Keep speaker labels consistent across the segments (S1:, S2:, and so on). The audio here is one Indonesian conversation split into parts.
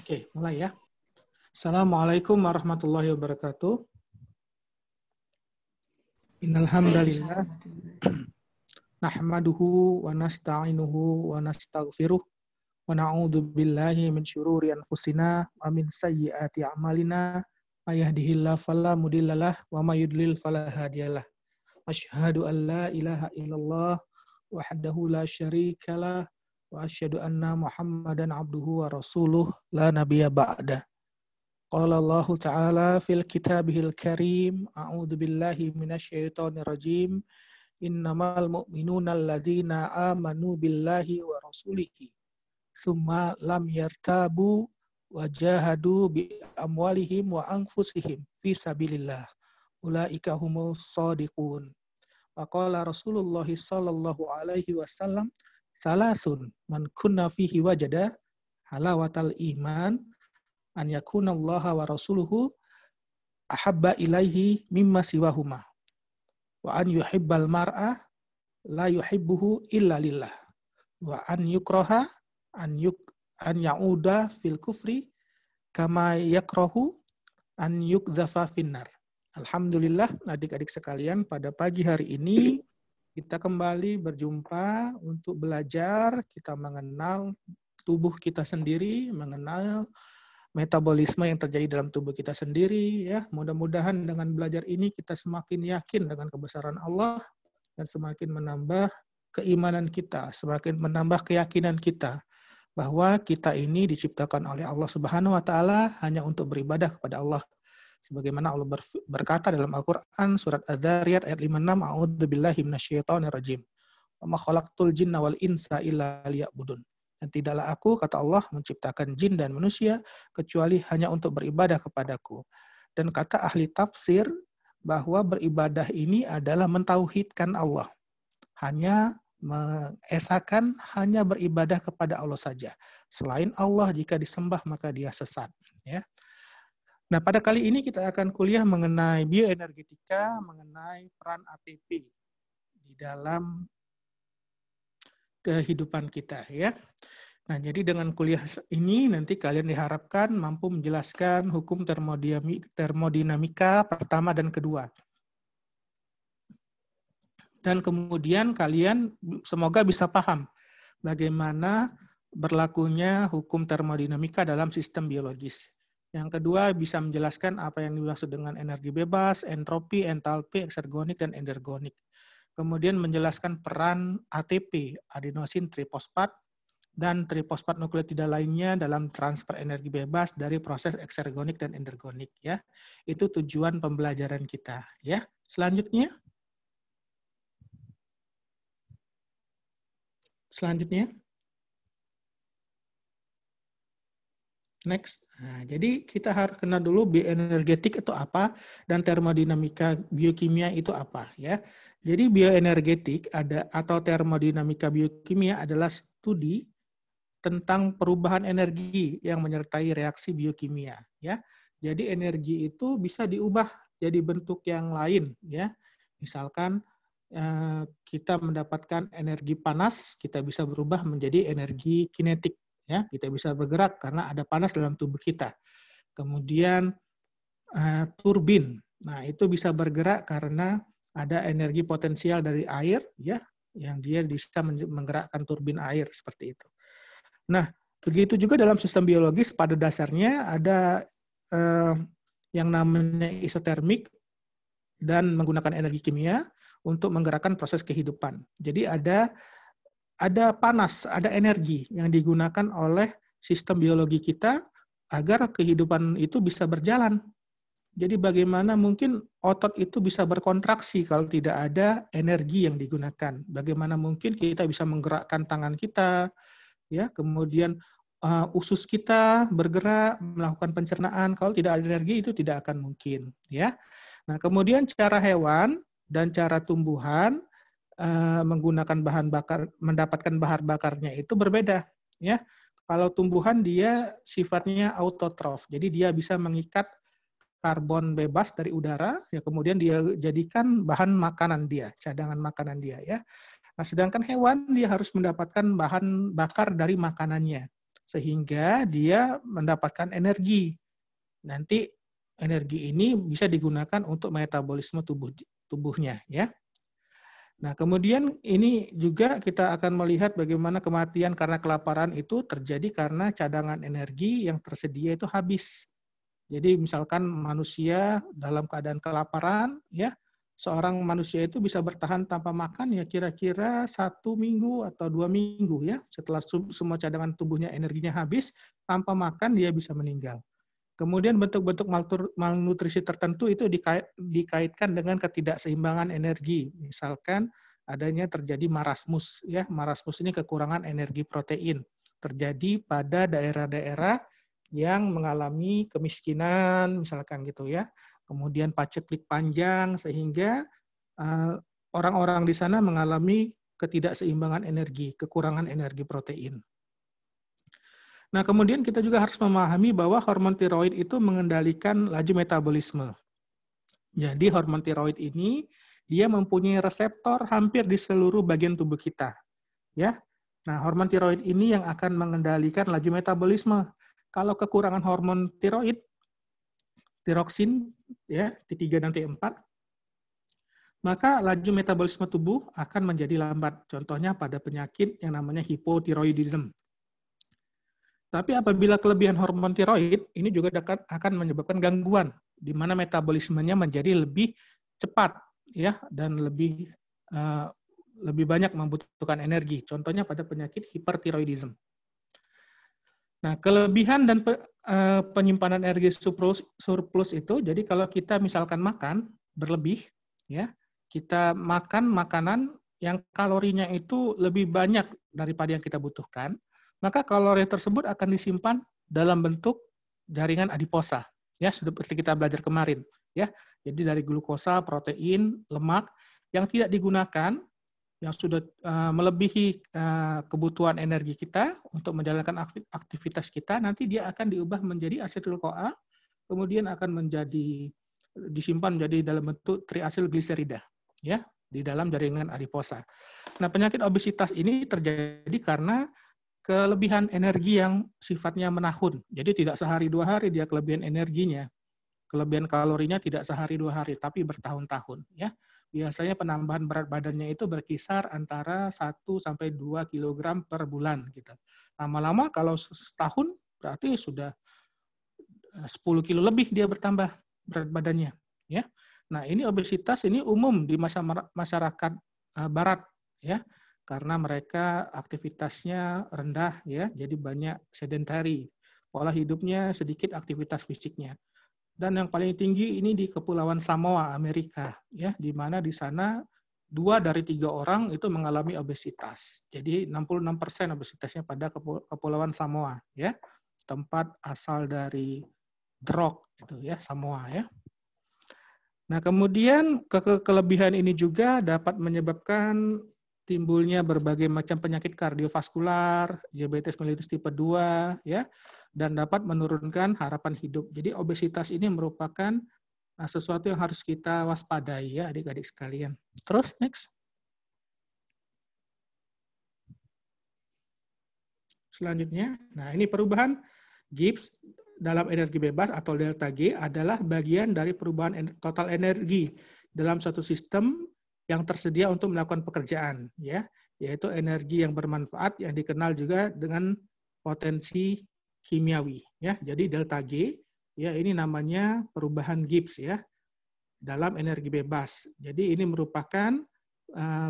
S1: Oke, mulai ya. Assalamualaikum warahmatullahi wabarakatuh. Innal hamdalillah nahmaduhu wa nasta'inuhu wa nastaghfiruh wa na'udzu billahi min syururi anfusina wa min sayyiati a'malina may yahdihillahu fala mudhillalah wa may yudlil fala hadiyalah. Asyhadu an la ilaha illallah wahdahu la syarikalah wa asyhadu anna Muhammadan abduhu wa rasuluh la nabiyya ba'da. Qala Allah Ta'ala fil kitabihil karim, a'udzu billahi minasyaitonir rajim. Innamal mu'minuna alladzina amanu billahi wa rasulihi tsumma lam yartabu wa jahadu bi amwalihim wa anfusihim fi sabilillah. Ulaika humus shadiqun. Wa qala Rasulullah sallallahu alaihi wasallam, salasun man kunna fihi wajada halawatal iman an yakunallaha wa rasuluhu ahabba ilaihi mimma siwahuma wa an yuhibbal mar'a la yuhibbuhu illa lillah wa an yukraha an ya'uda fil kufri kama yakrahu an yukdhafa finnar. Alhamdulillah, adik-adik sekalian, pada pagi hari ini kita kembali berjumpa untuk belajar, kita mengenal tubuh kita sendiri, mengenal metabolisme yang terjadi dalam tubuh kita sendiri, ya. Mudah-mudahan dengan belajar ini kita semakin yakin dengan kebesaran Allah dan semakin menambah keimanan kita, semakin menambah keyakinan kita bahwa kita ini diciptakan oleh Allah Subhanahu wa taala hanya untuk beribadah kepada Allah. Sebagaimana Allah berkata dalam Al-Qur'an surat Adz-Dzariyat ayat 56, a'udzubillahi minasyaitonirrajim. Wa ma khalaqtul jinna wal insa illa liya'budun. Dan tidaklah aku, kata Allah, menciptakan jin dan manusia kecuali hanya untuk beribadah kepadaku. Dan kata ahli tafsir bahwa beribadah ini adalah mentauhidkan Allah. Hanya mengesahkan, hanya beribadah kepada Allah saja. Selain Allah, jika disembah maka dia sesat. Ya. Nah, pada kali ini kita akan kuliah mengenai bioenergetika, mengenai peran ATP di dalam kehidupan kita, ya. Nah, jadi dengan kuliah ini nanti kalian diharapkan mampu menjelaskan hukum termodinamika pertama dan kedua. Dan kemudian kalian semoga bisa paham bagaimana berlakunya hukum termodinamika dalam sistem biologis. Yang kedua, bisa menjelaskan apa yang dimaksud dengan energi bebas, entropi, entalpi, eksergonik, dan endergonik. Kemudian menjelaskan peran ATP, adenosin trifosfat, dan trifosfat nukleotida lainnya dalam transfer energi bebas dari proses eksergonik dan endergonik. Ya, itu tujuan pembelajaran kita. Ya, selanjutnya. Next. Nah, jadi kita harus kenal dulu bioenergetik itu apa dan termodinamika biokimia itu apa, ya. Jadi bioenergetik atau termodinamika biokimia adalah studi tentang perubahan energi yang menyertai reaksi biokimia, ya. Jadi energi itu bisa diubah jadi bentuk yang lain, ya. Misalkan kita mendapatkan energi panas, kita bisa berubah menjadi energi kinetik. Ya, kita bisa bergerak karena ada panas dalam tubuh kita. Kemudian turbin, nah itu bisa bergerak karena ada energi potensial dari air, ya, yang dia bisa menggerakkan turbin air seperti itu. Nah, begitu juga dalam sistem biologis pada dasarnya ada yang namanya isotermik dan menggunakan energi kimia untuk menggerakkan proses kehidupan. Jadi ada panas, ada energi yang digunakan oleh sistem biologi kita agar kehidupan itu bisa berjalan. Jadi bagaimana mungkin otot itu bisa berkontraksi kalau tidak ada energi yang digunakan? Bagaimana mungkin kita bisa menggerakkan tangan kita, ya, kemudian usus kita bergerak melakukan pencernaan, kalau tidak ada energi itu tidak akan mungkin, ya. Nah, kemudian cara hewan dan cara tumbuhan menggunakan bahan bakar, mendapatkan bahan bakarnya itu berbeda, ya. Kalau tumbuhan dia sifatnya autotrof, jadi dia bisa mengikat karbon bebas dari udara, ya, kemudian dia jadikan bahan makanan dia, cadangan makanan dia, ya. Nah, sedangkan hewan dia harus mendapatkan bahan bakar dari makanannya. sehingga dia mendapatkan energi. Nanti energi ini bisa digunakan untuk metabolisme tubuhnya, ya. Nah, kemudian ini juga kita akan melihat bagaimana kematian karena kelaparan itu terjadi karena cadangan energi yang tersedia itu habis. Jadi misalkan manusia dalam keadaan kelaparan, ya, seorang manusia itu bisa bertahan tanpa makan ya kira-kira 1 minggu atau 2 minggu, ya. Setelah semua cadangan tubuhnya energinya habis, tanpa makan dia bisa meninggal. Kemudian bentuk-bentuk malnutrisi tertentu itu dikaitkan dengan ketidakseimbangan energi. Misalkan adanya terjadi marasmus, ya. Marasmus ini kekurangan energi protein. Terjadi pada daerah-daerah yang mengalami kemiskinan, misalkan gitu, ya. Kemudian paceklik panjang sehingga orang-orang di sana mengalami ketidakseimbangan energi, kekurangan energi protein. Nah, kemudian kita juga harus memahami bahwa hormon tiroid itu mengendalikan laju metabolisme. Jadi hormon tiroid ini dia mempunyai reseptor hampir di seluruh bagian tubuh kita, ya. Nah, hormon tiroid ini yang akan mengendalikan laju metabolisme. Kalau kekurangan hormon tiroid, tiroksin, ya, T3 dan T4, maka laju metabolisme tubuh akan menjadi lambat. Contohnya pada penyakit yang namanya hipotiroidism. Tapi apabila kelebihan hormon tiroid, ini juga akan menyebabkan gangguan, di mana metabolismenya menjadi lebih cepat, ya, dan lebih banyak membutuhkan energi. Contohnya pada penyakit hipertiroidism. Nah, kelebihan dan penyimpanan energi surplus itu, jadi kalau kita misalkan makan berlebih, ya, kita makan makanan yang kalorinya itu lebih banyak daripada yang kita butuhkan, maka kalori tersebut akan disimpan dalam bentuk jaringan adiposa, ya, seperti kita belajar kemarin, ya. Jadi dari glukosa, protein, lemak yang tidak digunakan, yang sudah melebihi kebutuhan energi kita untuk menjalankan aktivitas kita, nanti dia akan diubah menjadi asetil-CoA, kemudian akan disimpan menjadi dalam bentuk triasilgliserida, ya, di dalam jaringan adiposa. Nah, penyakit obesitas ini terjadi karena kelebihan energi yang sifatnya menahun. Jadi tidak sehari 2 hari dia kelebihan energinya. Kelebihan kalorinya tidak sehari 2 hari, tapi bertahun-tahun, ya. Biasanya penambahan berat badannya itu berkisar antara 1-2 kg per bulan gitu. Lama-lama kalau setahun berarti sudah 10 kilo lebih dia bertambah berat badannya, ya. Nah, ini obesitas ini umum di masyarakat barat, ya. Karena mereka aktivitasnya rendah, ya, jadi banyak sedentary, pola hidupnya sedikit aktivitas fisiknya. Dan yang paling tinggi ini di Kepulauan Samoa, Amerika, ya, di mana di sana 2 dari 3 orang itu mengalami obesitas. Jadi 66% obesitasnya pada Kepulauan Samoa, ya, tempat asal dari drog itu, ya, Samoa, ya. Nah, kemudian kelebihan ini juga dapat menyebabkan timbulnya berbagai macam penyakit kardiovaskular, diabetes mellitus tipe 2, ya, dan dapat menurunkan harapan hidup. Jadi obesitas ini merupakan sesuatu yang harus kita waspadai, ya, adik-adik sekalian. Terus, next. Selanjutnya, nah ini perubahan Gibbs dalam energi bebas atau delta G adalah bagian dari perubahan total energi dalam suatu sistem yang tersedia untuk melakukan pekerjaan, ya, yaitu energi yang bermanfaat yang dikenal juga dengan potensi kimiawi, ya. Jadi delta G, ya, ini namanya perubahan Gibbs, ya, dalam energi bebas. Jadi ini merupakan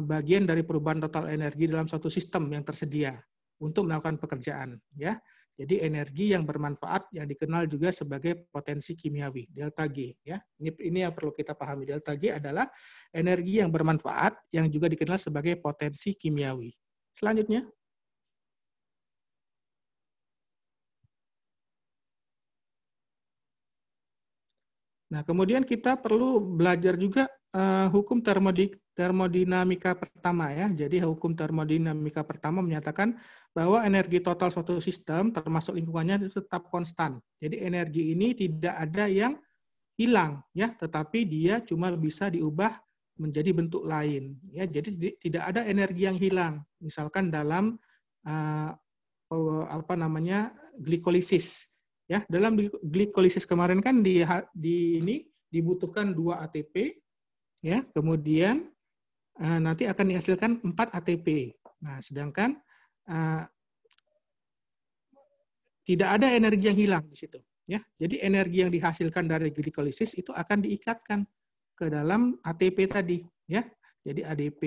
S1: bagian dari perubahan total energi dalam suatu sistem yang tersedia untuk melakukan pekerjaan, ya. Jadi energi yang bermanfaat yang dikenal juga sebagai potensi kimiawi, delta G, ya. Ini yang perlu kita pahami. Delta G adalah energi yang bermanfaat yang juga dikenal sebagai potensi kimiawi. Selanjutnya. Nah, kemudian kita perlu belajar juga hukum termodinamika pertama, ya. Jadi hukum termodinamika pertama menyatakan bahwa energi total suatu sistem termasuk lingkungannya itu tetap konstan. Jadi energi ini tidak ada yang hilang, ya, tetapi dia cuma bisa diubah menjadi bentuk lain, ya. Jadi tidak ada energi yang hilang. Misalkan dalam glikolisis. Ya, dalam glikolisis kemarin kan ini dibutuhkan 2 ATP, ya, kemudian nanti akan dihasilkan 4 ATP. Nah, sedangkan tidak ada energi yang hilang di situ. Ya, jadi energi yang dihasilkan dari glikolisis itu akan diikatkan ke dalam ATP tadi. Ya, jadi ADP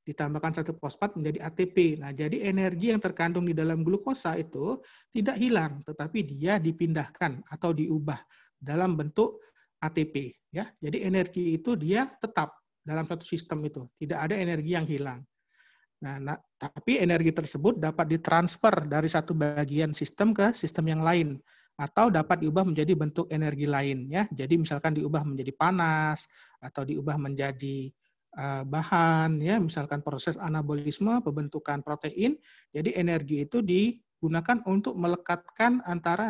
S1: ditambahkan 1 fosfat menjadi ATP. Nah, jadi energi yang terkandung di dalam glukosa itu tidak hilang, tetapi dia dipindahkan atau diubah dalam bentuk ATP. Ya, jadi energi itu dia tetap dalam satu sistem itu, tidak ada energi yang hilang. Nah, tapi energi tersebut dapat ditransfer dari satu bagian sistem ke sistem yang lain, atau dapat diubah menjadi bentuk energi lain. Ya, jadi misalkan diubah menjadi panas atau diubah menjadi bahan, ya, misalkan proses anabolisme, pembentukan protein. Jadi energi itu digunakan untuk melekatkan antara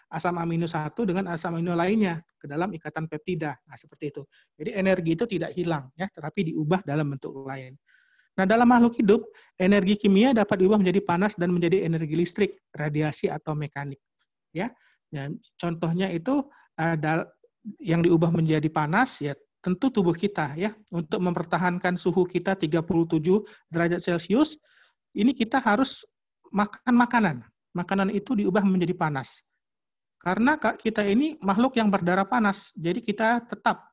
S1: asam amino 1 dengan asam amino lainnya ke dalam ikatan peptida. Nah, seperti itu. Jadi energi itu tidak hilang, ya, tetapi diubah dalam bentuk lain. Nah, dalam makhluk hidup, energi kimia dapat diubah menjadi panas dan menjadi energi listrik, radiasi atau mekanik. Ya, contohnya itu yang diubah menjadi panas, ya, tentu tubuh kita, ya, untuk mempertahankan suhu kita 37 derajat Celcius, ini kita harus makan makanan. Makanan itu diubah menjadi panas. Karena kita ini makhluk yang berdarah panas, jadi kita tetap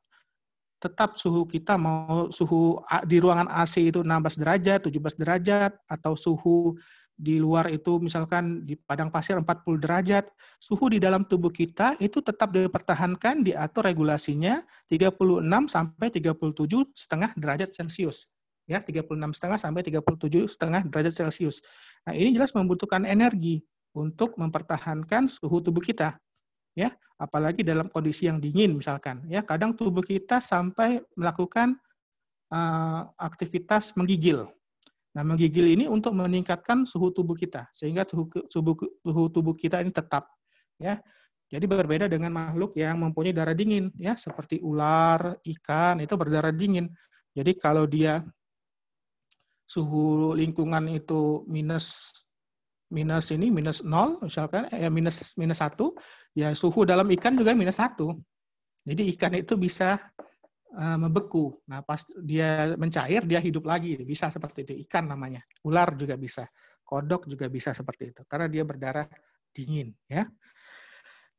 S1: suhu kita, mau suhu di ruangan AC itu 16 derajat, 17 derajat, atau suhu di luar itu misalkan di padang pasir 40 derajat, suhu di dalam tubuh kita itu tetap dipertahankan, diatur regulasinya 36 sampai 37,5 derajat Celcius. Ya, 36,5 sampai 37,5 derajat Celcius. Nah, ini jelas membutuhkan energi untuk mempertahankan suhu tubuh kita. Ya, apalagi dalam kondisi yang dingin misalkan, ya, kadang tubuh kita sampai melakukan aktivitas menggigil. Nah, menggigil ini untuk meningkatkan suhu tubuh kita sehingga suhu tubuh kita ini tetap, ya. Jadi berbeda dengan makhluk yang mempunyai darah dingin, ya, seperti ular, ikan, itu berdarah dingin. Jadi kalau dia suhu lingkungan itu minus 0 misalkan, minus 1, ya suhu dalam ikan juga minus 1. Jadi ikan itu bisa membeku. Nah, pas dia mencair, dia hidup lagi. Bisa seperti itu. Ikan namanya. Ular juga bisa. Kodok juga bisa seperti itu. Karena dia berdarah dingin. Ya.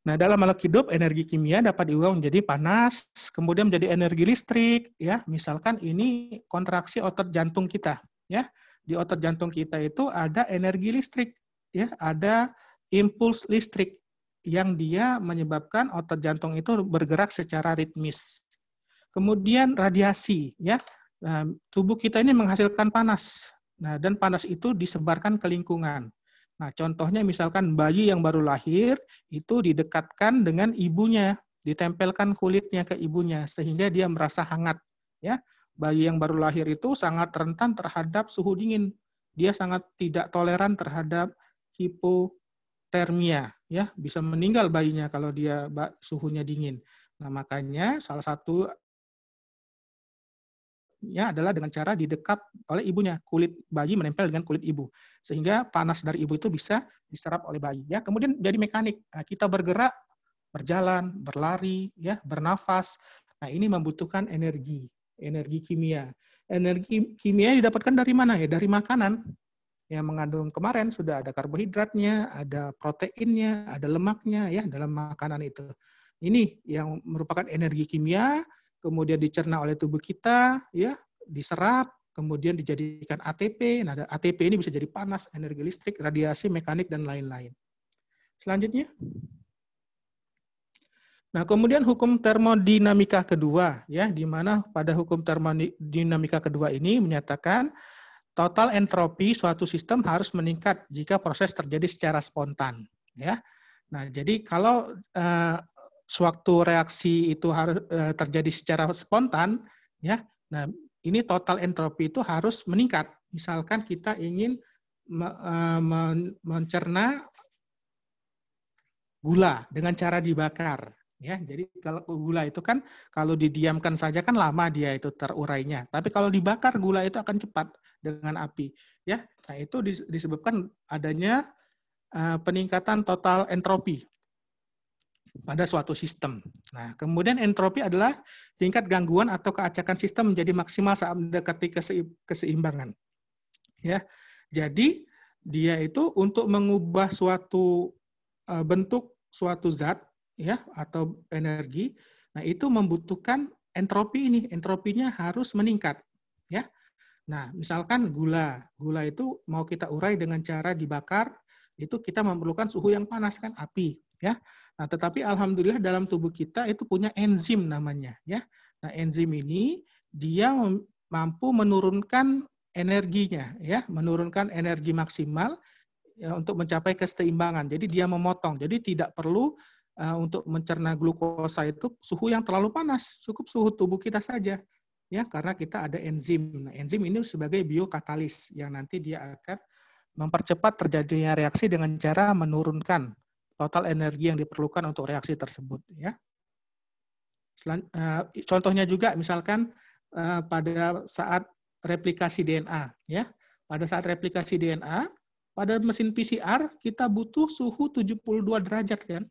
S1: Nah, dalam makhluk hidup, energi kimia dapat diubah menjadi panas, kemudian menjadi energi listrik. Ya, misalkan ini kontraksi otot jantung kita. Ya, di otot jantung kita itu ada energi listrik. Ya, ada impuls listrik yang dia menyebabkan otot jantung itu bergerak secara ritmis. Kemudian radiasi, ya, tubuh kita ini menghasilkan panas, nah, dan panas itu disebarkan ke lingkungan. Nah, contohnya misalkan bayi yang baru lahir itu didekatkan dengan ibunya, ditempelkan kulitnya ke ibunya sehingga dia merasa hangat. Ya, bayi yang baru lahir itu sangat rentan terhadap suhu dingin. Dia sangat tidak toleran terhadap hipotermia, ya, bisa meninggal bayinya kalau dia suhunya dingin. Nah, makanya salah satu adalah dengan cara didekat oleh ibunya, kulit bayi menempel dengan kulit ibu, sehingga panas dari ibu itu bisa diserap oleh bayi. Ya, kemudian jadi mekanik. Nah, kita bergerak, berjalan, berlari, ya, bernafas. Nah, ini membutuhkan energi kimia. Energi kimia didapatkan dari mana ya? Dari makanan. Yang mengandung kemarin sudah ada karbohidratnya, ada proteinnya, ada lemaknya, ya, dalam makanan itu. Ini yang merupakan energi kimia, kemudian dicerna oleh tubuh kita, ya, diserap, kemudian dijadikan ATP. Nah, ATP ini bisa jadi panas, energi listrik, radiasi, mekanik, dan lain-lain. Selanjutnya. Nah, kemudian hukum termodinamika kedua, ya, di mana pada hukum termodinamika kedua ini menyatakan total entropi suatu sistem harus meningkat jika proses terjadi secara spontan. Ya, nah, jadi kalau suatu reaksi itu harus terjadi secara spontan, ya, nah, ini total entropi itu harus meningkat. Misalkan kita ingin mencerna gula dengan cara dibakar. Ya, jadi kalau gula itu kan kalau didiamkan saja kan lama dia itu terurainya. Tapi kalau dibakar gula itu akan cepat dengan api. Ya, nah itu disebabkan adanya peningkatan total entropi pada suatu sistem. Nah, kemudian entropi adalah tingkat gangguan atau keacakan sistem menjadi maksimal saat mendekati keseimbangan. Ya, jadi dia itu untuk mengubah suatu bentuk suatu zat, ya, atau energi. Nah, itu membutuhkan entropi ini. Entropinya harus meningkat, ya. Nah, misalkan gula itu mau kita urai dengan cara dibakar, itu kita memerlukan suhu yang panas kan, api, ya. Nah, tetapi alhamdulillah dalam tubuh kita itu punya enzim namanya, ya. Nah, enzim ini dia mampu menurunkan energinya, ya, menurunkan energi maksimal ya, untuk mencapai keseimbangan. Jadi dia memotong. Jadi tidak perlu untuk mencerna glukosa itu suhu yang terlalu panas, cukup suhu tubuh kita saja. Ya, karena kita ada enzim. Nah, enzim ini sebagai biokatalis yang nanti dia akan mempercepat terjadinya reaksi dengan cara menurunkan total energi yang diperlukan untuk reaksi tersebut. Ya. Contohnya juga misalkan pada saat replikasi DNA. Ya. Pada saat replikasi DNA, pada mesin PCR kita butuh suhu 72 derajat kan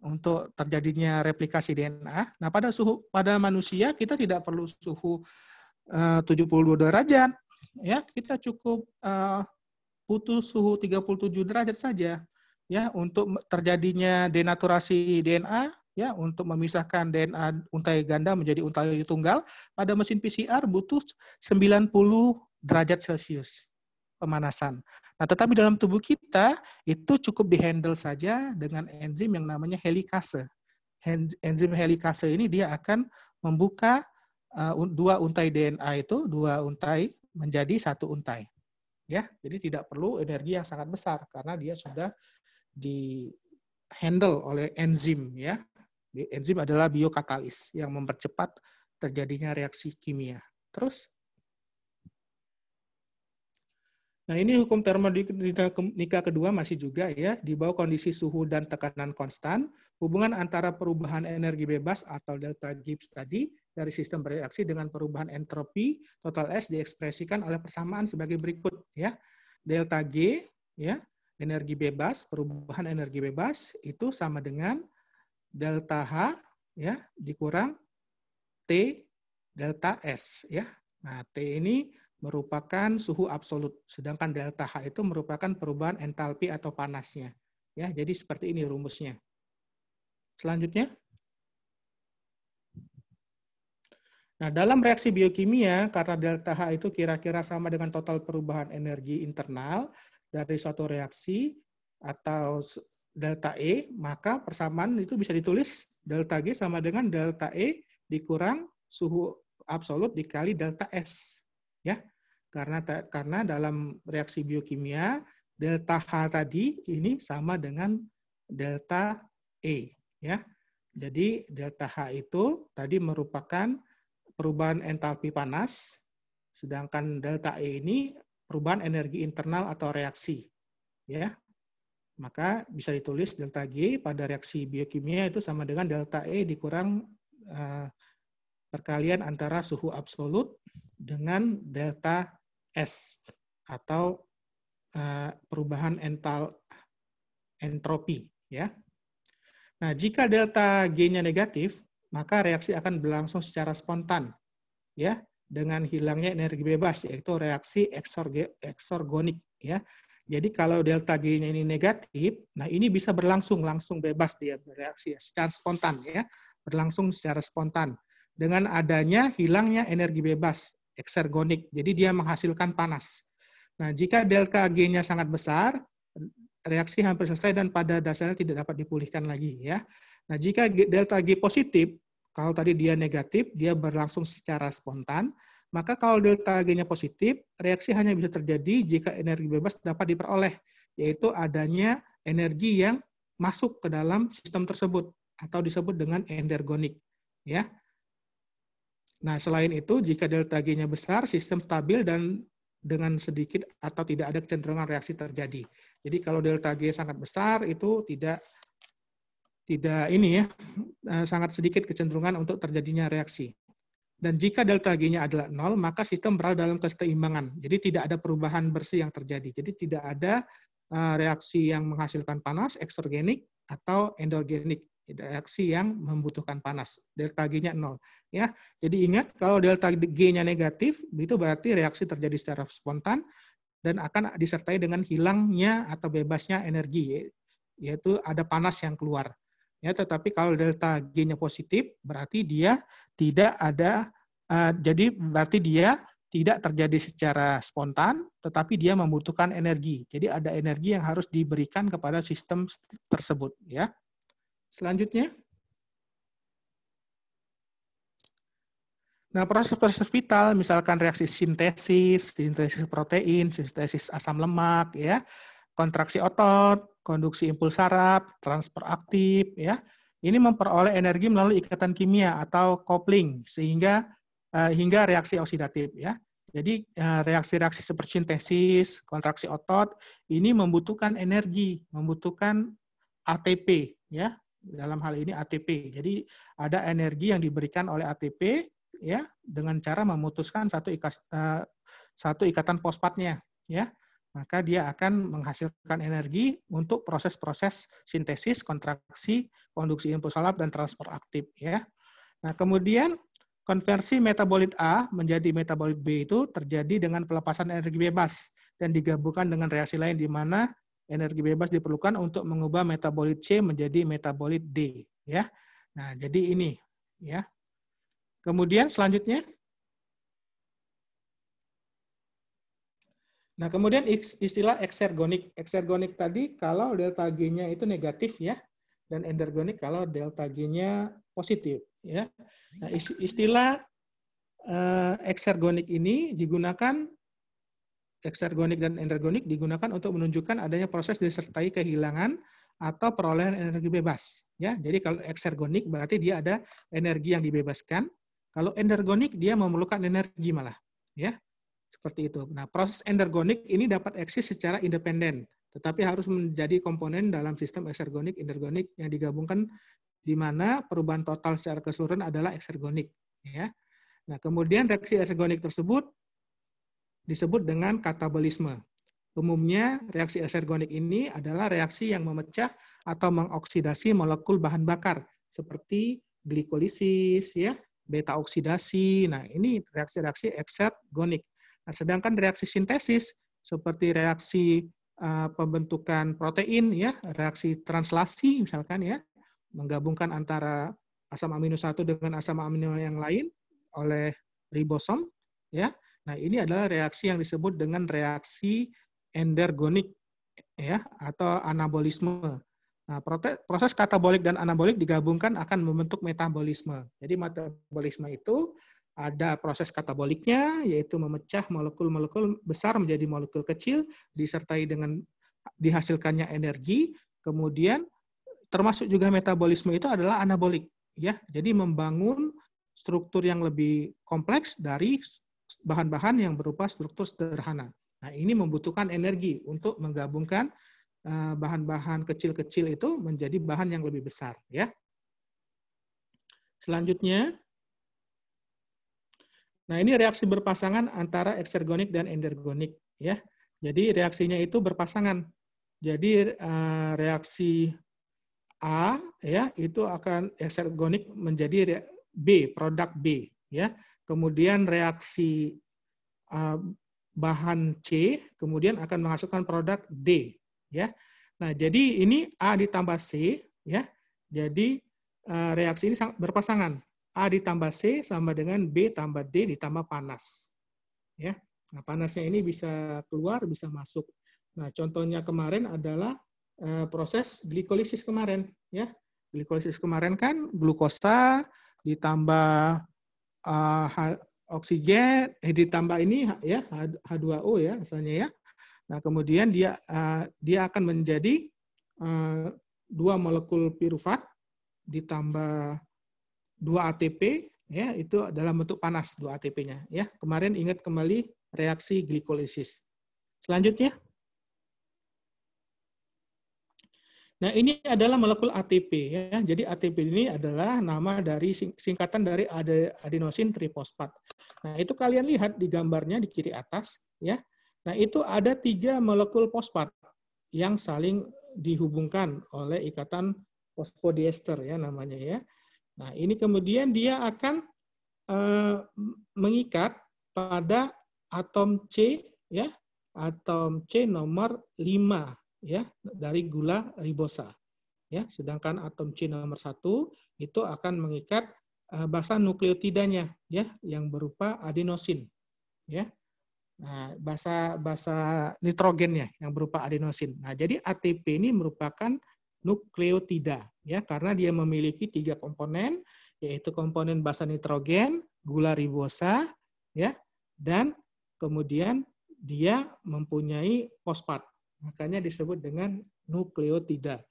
S1: untuk terjadinya replikasi DNA. Nah, pada manusia kita tidak perlu suhu 72 derajat, ya, kita cukup butuh suhu 37 derajat saja, ya, untuk terjadinya denaturasi DNA, ya, untuk memisahkan DNA untai ganda menjadi untai tunggal. Pada mesin PCR butuh 90 derajat Celcius pemanasan. Nah, tetapi dalam tubuh kita itu cukup dihandle saja dengan enzim yang namanya helikase. Enzim helikase ini dia akan membuka dua untai DNA itu, dua untai menjadi satu untai. Ya, jadi tidak perlu energi yang sangat besar karena dia sudah di-handle oleh enzim, ya. Enzim adalah biokatalis yang mempercepat terjadinya reaksi kimia. Terus nah, ini hukum termodinamika kedua masih juga ya, di bawah kondisi suhu dan tekanan konstan, hubungan antara perubahan energi bebas atau delta Gibbs tadi dari sistem bereaksi dengan perubahan entropi total S diekspresikan oleh persamaan sebagai berikut ya. Delta G ya, energi bebas, perubahan energi bebas itu sama dengan delta H ya dikurang T delta S ya. Nah, T ini merupakan suhu absolut, sedangkan delta H itu merupakan perubahan entalpi atau panasnya. Ya, jadi seperti ini rumusnya. Selanjutnya. Nah, dalam reaksi biokimia, karena delta H itu kira-kira sama dengan total perubahan energi internal dari suatu reaksi atau delta E, maka persamaan itu bisa ditulis delta G sama dengan delta E dikurang suhu absolut dikali delta S. Ya, karena dalam reaksi biokimia delta H tadi ini sama dengan delta E ya. Jadi delta H itu tadi merupakan perubahan entalpi panas, sedangkan delta E ini perubahan energi internal atau reaksi ya. Maka bisa ditulis delta G pada reaksi biokimia itu sama dengan delta E dikurang perkalian antara suhu absolut dengan delta S atau perubahan entropi ya. Nah, jika delta G-nya negatif, maka reaksi akan berlangsung secara spontan ya dengan hilangnya energi bebas yaitu reaksi eksorgonik ya. Jadi kalau delta G-nya ini negatif, nah ini bisa berlangsung langsung bebas dia bereaksi ya, secara spontan ya, berlangsung secara spontan dengan adanya hilangnya energi bebas eksergonik. Jadi dia menghasilkan panas. Nah, jika delta G-nya sangat besar, reaksi hampir selesai dan pada dasarnya tidak dapat dipulihkan lagi ya. Nah, jika delta G positif, kalau tadi dia negatif, dia berlangsung secara spontan, maka kalau delta G-nya positif, reaksi hanya bisa terjadi jika energi bebas dapat diperoleh, yaitu adanya energi yang masuk ke dalam sistem tersebut atau disebut dengan endergonik ya. Nah, selain itu, jika delta G-nya besar, sistem stabil dan dengan sedikit atau tidak ada kecenderungan reaksi terjadi. Jadi kalau delta G sangat besar, itu tidak ini ya, sangat sedikit kecenderungan untuk terjadinya reaksi. Dan jika delta G-nya adalah 0, maka sistem berada dalam keseimbangan. Jadi tidak ada perubahan bersih yang terjadi. Jadi tidak ada reaksi yang menghasilkan panas, eksogenik, atau endogenik. Reaksi yang membutuhkan panas. Delta G-nya 0. Ya. Jadi ingat, kalau delta G-nya negatif, itu berarti reaksi terjadi secara spontan dan akan disertai dengan hilangnya atau bebasnya energi, yaitu ada panas yang keluar. Ya, tetapi kalau delta G-nya positif, berarti dia tidak ada, jadi berarti dia tidak terjadi secara spontan, tetapi dia membutuhkan energi. Jadi ada energi yang harus diberikan kepada sistem tersebut. Ya. Selanjutnya, nah proses-proses vital, misalkan reaksi sintesis protein, sintesis asam lemak, ya, kontraksi otot, konduksi impuls saraf, transfer aktif, ya. Ini memperoleh energi melalui ikatan kimia atau coupling sehingga hingga reaksi oksidatif, ya. Jadi reaksi-reaksi seperti sintesis, kontraksi otot ini membutuhkan energi, membutuhkan ATP, ya. Dalam hal ini ATP. Jadi ada energi yang diberikan oleh ATP, ya, dengan cara memutuskan satu ikatan fosfatnya, ya. Maka dia akan menghasilkan energi untuk proses-proses sintesis, kontraksi, konduksi impuls saraf, dan transfer aktif. Ya. Nah, kemudian konversi metabolit A menjadi metabolit B itu terjadi dengan pelepasan energi bebas dan digabungkan dengan reaksi lain di mana energi bebas diperlukan untuk mengubah metabolit C menjadi metabolit D. Ya. Nah, jadi ini. Ya. Kemudian selanjutnya, nah, kemudian istilah eksergonik. Eksergonik tadi kalau delta G-nya itu negatif, ya, dan endergonik kalau delta G-nya positif, ya. Nah, istilah eksergonik ini digunakan, eksergonik dan endergonik digunakan untuk menunjukkan adanya proses disertai kehilangan atau perolehan energi bebas, ya. Jadi kalau eksergonik berarti dia ada energi yang dibebaskan. Kalau endergonik dia memerlukan energi malah, ya. Seperti itu. Nah, proses endergonik ini dapat eksis secara independen, tetapi harus menjadi komponen dalam sistem eksergonik, endergonik yang digabungkan di mana perubahan total secara keseluruhan adalah eksergonik. Ya. Nah, kemudian reaksi eksergonik tersebut disebut dengan katabolisme. Umumnya, reaksi eksergonik ini adalah reaksi yang memecah atau mengoksidasi molekul bahan bakar, seperti glikolisis, ya, beta oksidasi. Nah, ini reaksi-reaksi eksergonik. Nah, sedangkan reaksi sintesis seperti reaksi pembentukan protein, ya, reaksi translasi misalkan, ya, menggabungkan antara asam amino 1 dengan asam amino yang lain oleh ribosom, ya. Nah, ini adalah reaksi yang disebut dengan reaksi endergonik, ya, atau anabolisme. Nah, proses katabolik dan anabolik digabungkan akan membentuk metabolisme. Jadi metabolisme itu ada proses kataboliknya, yaitu memecah molekul-molekul besar menjadi molekul kecil, disertai dengan dihasilkannya energi. Kemudian termasuk juga metabolisme itu adalah anabolik, ya. Jadi membangun struktur yang lebih kompleks dari bahan-bahan yang berupa struktur sederhana. Nah, ini membutuhkan energi untuk menggabungkan bahan-bahan kecil-kecil itu menjadi bahan yang lebih besar, ya. Selanjutnya, nah, ini reaksi berpasangan antara eksergonik dan endergonik, ya. Jadi reaksinya itu berpasangan. Jadi reaksi A, ya, itu akan eksergonik menjadi B, produk B, ya. Kemudian reaksi bahan C kemudian akan menghasilkan produk D, ya. Nah, jadi ini A ditambah C, ya. Jadi reaksi ini berpasangan. A ditambah C sama dengan B tambah D ditambah panas. Ya. Nah, panasnya ini bisa keluar, bisa masuk. Nah, contohnya kemarin adalah proses glikolisis kemarin, ya. Glikolisis kemarin kan glukosa ditambah oksigen, ditambah ini, ya, H2O, ya, misalnya, ya. Nah, kemudian dia akan menjadi 2 molekul piruvat ditambah 2 ATP, ya, itu dalam bentuk panas 2 ATP-nya, ya. Kemarin ingat kembali reaksi glikolisis. Selanjutnya, Nah, ini adalah molekul ATP ya. Jadi ATP ini adalah nama dari singkatan dari adenosin trifosfat. Nah, itu kalian lihat di gambarnya di kiri atas ya. Nah, itu ada 3 molekul fosfat yang saling dihubungkan oleh ikatan fosfodiester ya namanya ya. Nah, ini kemudian dia akan mengikat pada atom C ya, atom C nomor 5 ya dari gula ribosa ya, sedangkan atom C nomor 1 itu akan mengikat basa nukleotidanya ya yang berupa adenosin ya. Nah, basa nitrogennya yang berupa adenosin. Nah, jadi ATP ini merupakan nukleotida ya karena dia memiliki 3 komponen yaitu komponen basa nitrogen, gula ribosa ya dan kemudian dia mempunyai fosfat. Makanya disebut dengan nukleotida.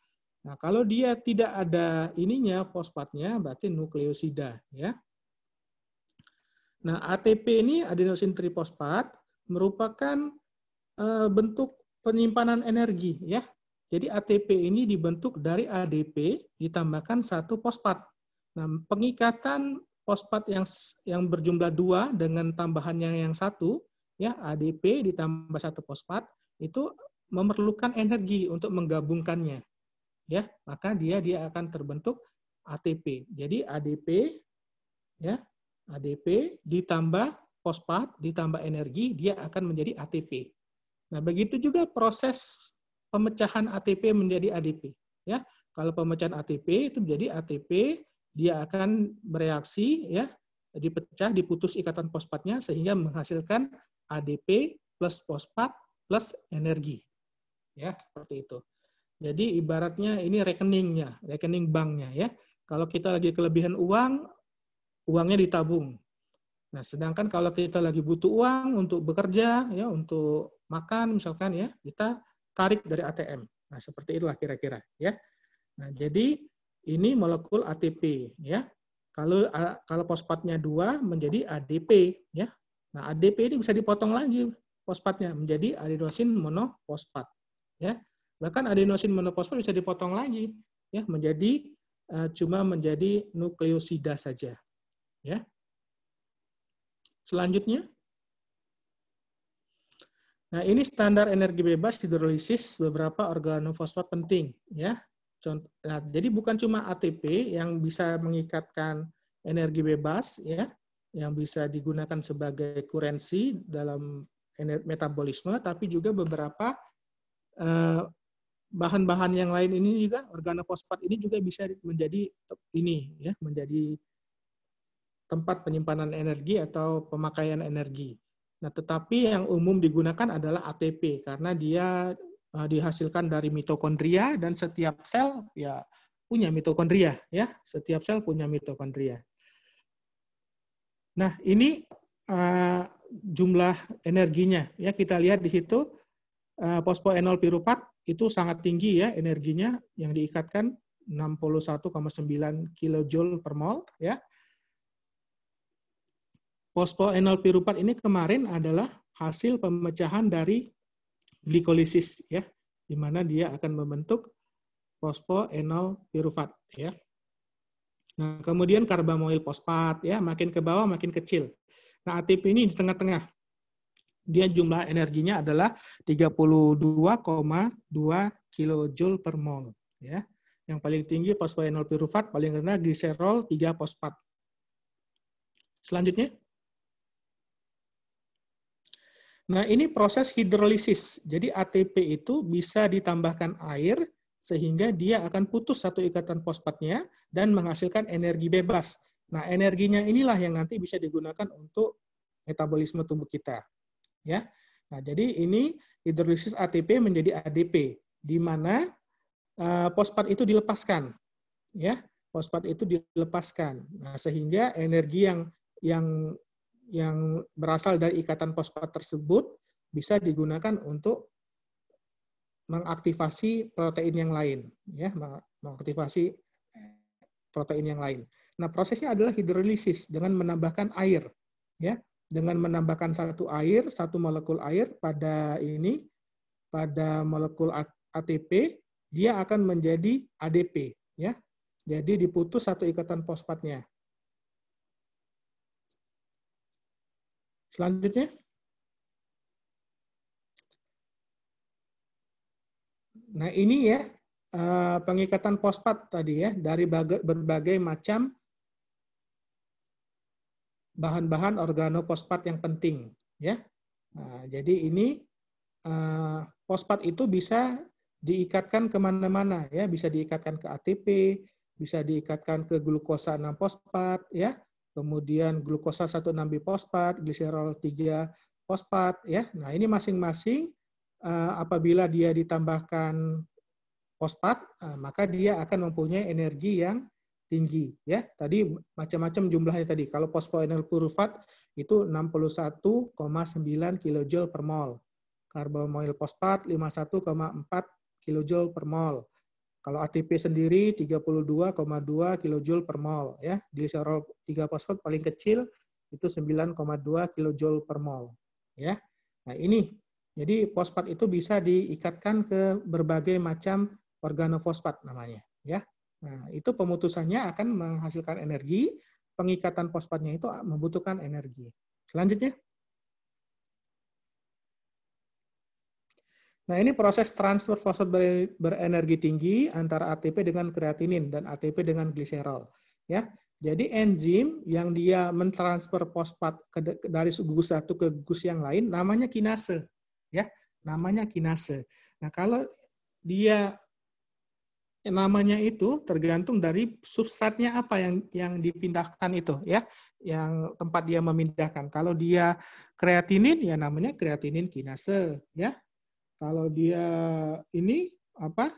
S1: Nah, kalau dia tidak ada ininya fosfatnya berarti nukleosida ya. Nah, ATP ini adenosin trifosfat merupakan bentuk penyimpanan energi ya. Jadi ATP ini dibentuk dari ADP ditambahkan 1 fosfat. Nah, pengikatan fosfat yang berjumlah 2 dengan tambahannya yang 1 ya, ADP ditambah 1 fosfat itu memerlukan energi untuk menggabungkannya. Ya, maka dia akan terbentuk ATP. Jadi ADP ya, ADP ditambah fosfat ditambah energi dia akan menjadi ATP. Nah, begitu juga proses pemecahan ATP menjadi ADP. Ya, kalau pemecahan ATP itu menjadi ATP, dia akan bereaksi, ya, dipecah, diputus ikatan fosfatnya sehingga menghasilkan ADP plus fosfat plus energi. Ya, seperti itu. Jadi ibaratnya ini rekeningnya, rekening banknya, ya. Kalau kita lagi kelebihan uang, uangnya ditabung. Nah, sedangkan kalau kita lagi butuh uang untuk bekerja, ya, untuk makan misalkan ya, kita tarik dari ATM. Nah, seperti itulah kira-kira, ya. Nah, jadi ini molekul ATP, ya. Kalau fosfatnya 2 menjadi ADP, ya. Nah, ADP ini bisa dipotong lagi fosfatnya menjadi adenosin monofosfat, ya. Bahkan adenosin monofosfat bisa dipotong lagi, ya, menjadi cuma menjadi nukleosida saja, ya. Selanjutnya, nah ini standar energi bebas hidrolisis beberapa organofosfat penting, ya. Nah, jadi bukan cuma ATP yang bisa mengikatkan energi bebas, ya, yang bisa digunakan sebagai kurensi dalam metabolisme, tapi juga beberapa bahan-bahan yang lain ini juga organofosfat ini juga bisa menjadi ini, ya, menjadi tempat penyimpanan energi atau pemakaian energi. Nah, tetapi yang umum digunakan adalah ATP karena dia dihasilkan dari mitokondria dan setiap sel ya punya mitokondria, ya. Setiap sel punya mitokondria. Nah, ini jumlah energinya, ya, kita lihat di situ fosfoenol piruvat itu sangat tinggi, ya, energinya yang diikatkan 61,9 kJ per mol, ya. Fosfoenol piruvat ini kemarin adalah hasil pemecahan dari glikolisis, ya, di mana dia akan membentuk fosfoenol piruvat, ya. Nah, kemudian karbamoil fosfat, ya, makin ke bawah makin kecil. Nah, ATP ini di tengah-tengah. Dia jumlah energinya adalah 32,2 kJ per mol, ya. Yang paling tinggi fosfoenol piruvat, paling rendah gliserol 3 fosfat. Selanjutnya. Nah, ini proses hidrolisis. Jadi ATP itu bisa ditambahkan air sehingga dia akan putus satu ikatan fosfatnya dan menghasilkan energi bebas. Nah, energinya inilah yang nanti bisa digunakan untuk metabolisme tubuh kita. Ya. Nah, jadi ini hidrolisis ATP menjadi ADP di mana fosfat itu dilepaskan. Ya, fosfat itu dilepaskan. Nah, sehingga energi yang berasal dari ikatan fosfat tersebut bisa digunakan untuk mengaktifasi protein yang lain, ya, mengaktifasi protein yang lain. Nah, prosesnya adalah hidrolisis dengan menambahkan air, ya, dengan menambahkan satu molekul air pada molekul ATP dia akan menjadi ADP, ya. Jadi diputus satu ikatan fosfatnya. Selanjutnya, nah ini ya pengikatan fosfat tadi ya dari berbagai macam bahan-bahan organofosfat yang penting, ya. Nah, jadi ini fosfat itu bisa diikatkan kemana-mana, ya, bisa diikatkan ke ATP, bisa diikatkan ke glukosa 6 fosfat, ya, kemudian glukosa 1,6 bifosfat, gliserol 3 fosfat, ya. Nah ini masing-masing apabila dia ditambahkan fosfat, maka dia akan mempunyai energi yang tinggi, ya. Tadi macam-macam jumlahnya tadi. Kalau fosfoenol purufat itu 61,9 kJ per mol. Karbomoil fosfat 51,4 kJ per mol. Kalau ATP sendiri 32,2 kJ per mol, ya. Gliserol 3 fosfat paling kecil itu 9,2 kJ per mol, ya. Nah, ini jadi fosfat itu bisa diikatkan ke berbagai macam organofosfat namanya, ya. Nah, itu pemutusannya akan menghasilkan energi, pengikatan fosfatnya itu membutuhkan energi. Selanjutnya. Nah, ini proses transfer fosfat berenergi tinggi antara ATP dengan kreatinin dan ATP dengan gliserol, ya. Jadi enzim yang dia mentransfer fosfat dari gugus satu ke gugus yang lain namanya kinase, ya. Namanya kinase. Nah, kalau dia namanya itu tergantung dari substratnya apa yang dipindahkan itu, ya, yang tempat dia memindahkan. Kalau dia kreatinin ya namanya kreatinin kinase, ya. Kalau dia ini apa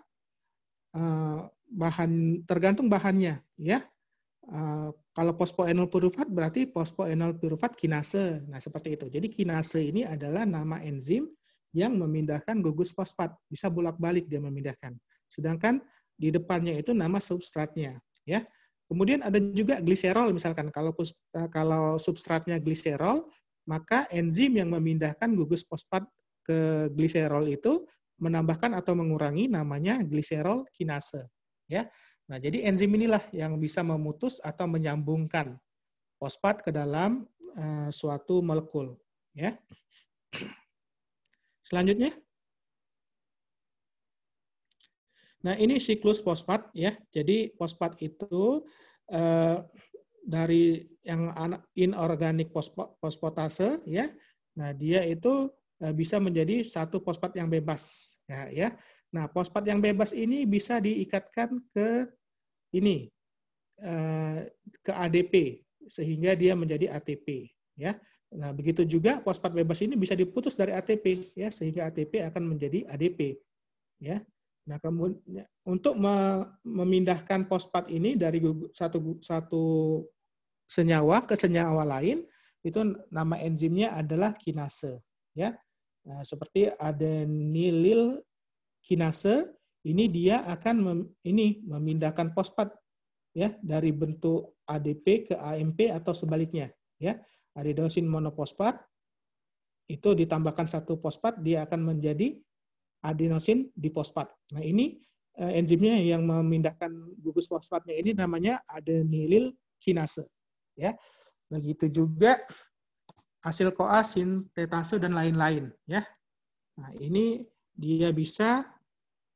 S1: bahan tergantung bahannya, ya. Kalau fosfoenol purufat berarti fosfoenol purufat kinase. Nah, seperti itu. Jadi kinase ini adalah nama enzim yang memindahkan gugus fosfat, bisa bolak-balik dia memindahkan. Sedangkan di depannya itu nama substratnya, ya. Kemudian ada juga gliserol misalkan. Kalau substratnya gliserol, maka enzim yang memindahkan gugus fosfat ke gliserol itu menambahkan atau mengurangi namanya gliserol kinase, ya. Nah, jadi enzim inilah yang bisa memutus atau menyambungkan fosfat ke dalam suatu molekul, ya. Selanjutnya. Nah, ini siklus fosfat, ya. Jadi fosfat itu dari yang inorganik fosfatase, ya. Nah, dia itu bisa menjadi satu fosfat yang bebas, ya. Nah, fosfat yang bebas ini bisa diikatkan ke ini ke ADP sehingga dia menjadi ATP, ya. Nah, begitu juga fosfat bebas ini bisa diputus dari ATP, ya, sehingga ATP akan menjadi ADP, ya. Nah, kemudian untuk memindahkan fosfat ini dari satu senyawa ke senyawa lain itu nama enzimnya adalah kinase, ya. Nah, seperti adenilil kinase ini dia akan memindahkan fosfat, ya, dari bentuk ADP ke AMP atau sebaliknya, ya. Adenosin monofosfat itu ditambahkan satu fosfat dia akan menjadi adenosin difosfat. Nah, ini enzimnya yang memindahkan gugus fosfatnya ini namanya adenilil kinase, ya. Begitu juga hasil CoA, sintetase dan lain-lain, ya. Nah, ini dia bisa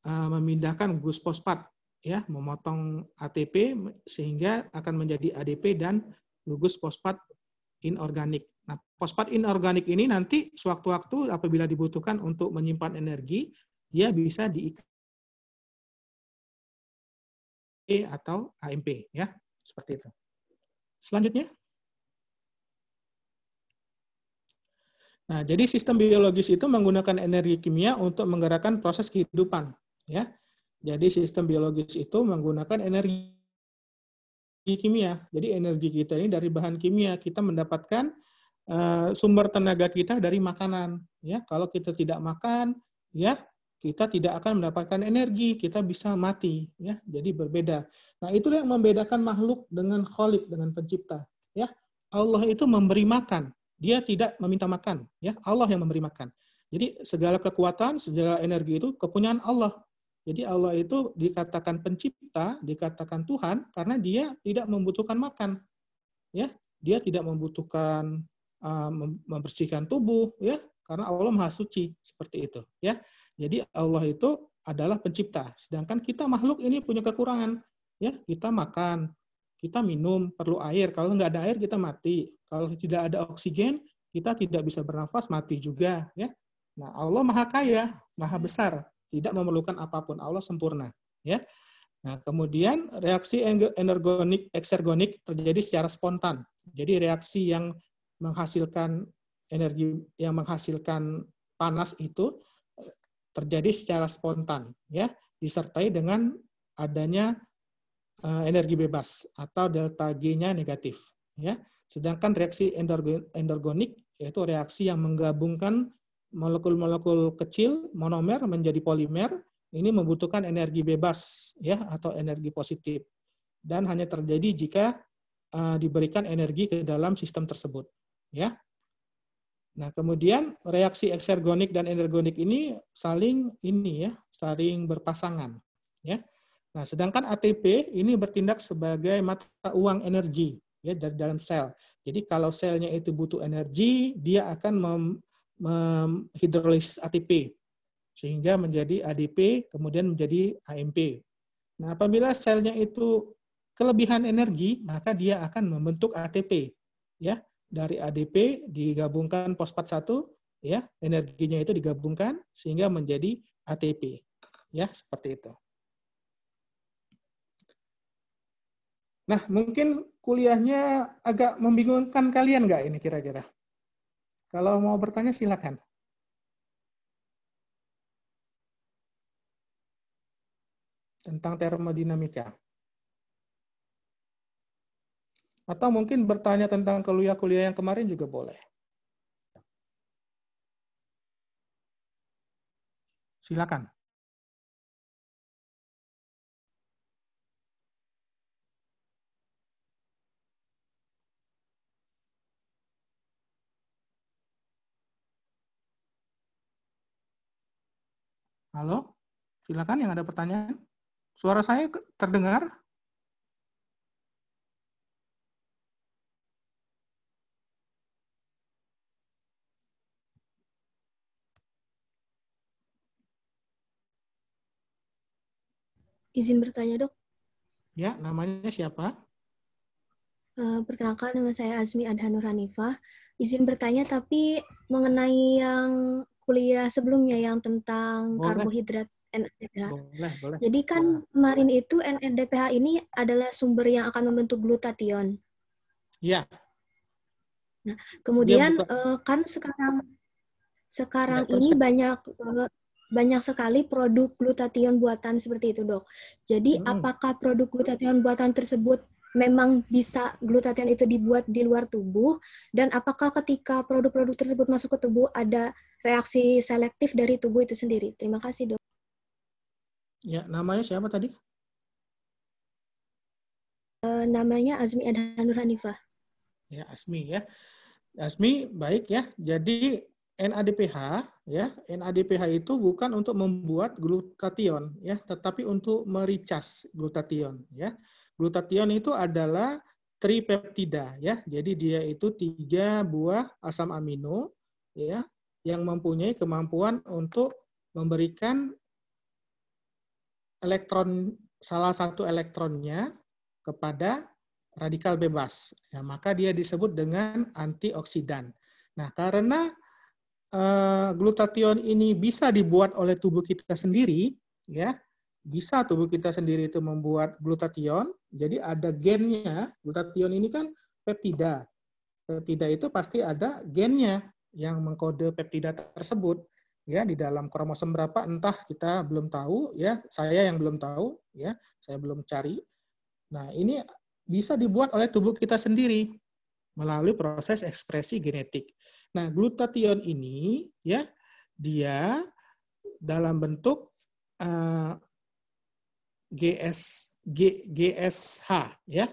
S1: memindahkan gugus fosfat, ya, memotong ATP sehingga akan menjadi ADP dan gugus fosfat inorganik. Nah, fosfat inorganik ini nanti sewaktu-waktu apabila dibutuhkan untuk menyimpan energi, dia bisa diikat atau AMP, ya, seperti itu. Selanjutnya. Nah, jadi sistem biologis itu menggunakan energi kimia untuk menggerakkan proses kehidupan, ya. Jadi sistem biologis itu menggunakan energi kimia. Jadi energi kita ini dari bahan kimia, kita mendapatkan sumber tenaga kita dari makanan, ya. Kalau kita tidak makan, ya, kita tidak akan mendapatkan energi, kita bisa mati, ya. Jadi berbeda. Nah, itulah yang membedakan makhluk dengan Khalik, dengan pencipta, ya. Allah itu memberi makan. Dia tidak meminta makan, ya. Allah yang memberi makan. Jadi segala kekuatan, segala energi itu kepunyaan Allah. Jadi Allah itu dikatakan pencipta, dikatakan Tuhan karena dia tidak membutuhkan makan, ya. Dia tidak membutuhkan membersihkan tubuh, ya, karena Allah Maha Suci seperti itu, ya. Jadi Allah itu adalah pencipta, sedangkan kita makhluk ini punya kekurangan, ya. Kita makan, kita minum, perlu air. Kalau nggak ada air kita mati. Kalau tidak ada oksigen kita tidak bisa bernafas, mati juga, ya. Nah, Allah Maha Kaya, Maha Besar, tidak memerlukan apapun. Allah sempurna, ya. Nah, kemudian reaksi energonik eksergonik terjadi secara spontan. Jadi reaksi yang menghasilkan energi, yang menghasilkan panas itu terjadi secara spontan, ya, disertai dengan adanya energi bebas atau delta G-nya negatif, ya. Sedangkan reaksi endogonik yaitu reaksi yang menggabungkan molekul-molekul kecil monomer menjadi polimer, ini membutuhkan energi bebas, ya, atau energi positif, dan hanya terjadi jika diberikan energi ke dalam sistem tersebut, ya. Nah, kemudian reaksi eksergonik dan energonik ini saling berpasangan, ya. Nah, sedangkan ATP ini bertindak sebagai mata uang energi, ya, dari dalam sel. Jadi kalau selnya itu butuh energi, dia akan menghidrolisis ATP sehingga menjadi ADP, kemudian menjadi AMP. Nah, apabila selnya itu kelebihan energi, maka dia akan membentuk ATP, ya. Dari ADP digabungkan fosfat 1, ya, energinya itu digabungkan sehingga menjadi ATP, ya, seperti itu. Nah, mungkin kuliahnya agak membingungkan kalian nggak ini kira-kira? Kalau mau bertanya silakan. Tentang termodinamika. Atau mungkin bertanya tentang kuliah-kuliah yang kemarin juga boleh. Silakan. Halo? Silakan yang ada pertanyaan. Suara saya terdengar?
S2: Izin bertanya, Dok.
S1: Ya, namanya siapa?
S2: Perkenalkan, nama saya Azmi Adhanur Hanifah. Izin bertanya, tapi mengenai yang kuliah sebelumnya yang tentang karbohidrat NADPH.
S1: Boleh.
S2: Jadi kan kemarin itu NADPH ini adalah sumber yang akan membentuk glutathione.
S1: Iya.
S2: Nah, kemudian kan sekarang
S1: ya,
S2: ini banyak sekali produk glutathione buatan seperti itu, Dok. Jadi apakah produk glutathione buatan tersebut memang bisa glutathione itu dibuat di luar tubuh, dan apakah ketika produk-produk tersebut masuk ke tubuh ada reaksi selektif dari tubuh itu sendiri? Terima kasih, Dok.
S1: Ya, namanya siapa tadi?
S2: Namanya Azmi Adhanur Hanifah.
S1: Ya, Azmi ya. Azmi, baik ya. Jadi NADPH ya, NADPH itu bukan untuk membuat glutathione ya, tetapi untuk mericas glutathione ya. Glutathione itu adalah tripeptida ya. Jadi dia itu 3 buah asam amino ya yang mempunyai kemampuan untuk memberikan salah satu elektronnya kepada radikal bebas. Ya, maka dia disebut dengan antioksidan. Nah, karena glutathione ini bisa dibuat oleh tubuh kita sendiri, ya, bisa tubuh kita sendiri itu membuat glutathione. Jadi ada gennya. Glutathione ini kan peptida. Peptida itu pasti ada gennya yang mengkode peptida tersebut. Ya, di dalam kromosom berapa entah, kita belum tahu ya, saya yang belum tahu ya, saya belum cari. Nah, ini bisa dibuat oleh tubuh kita sendiri melalui proses ekspresi genetik. Nah, glutathione ini ya, dia dalam bentuk GSH ya.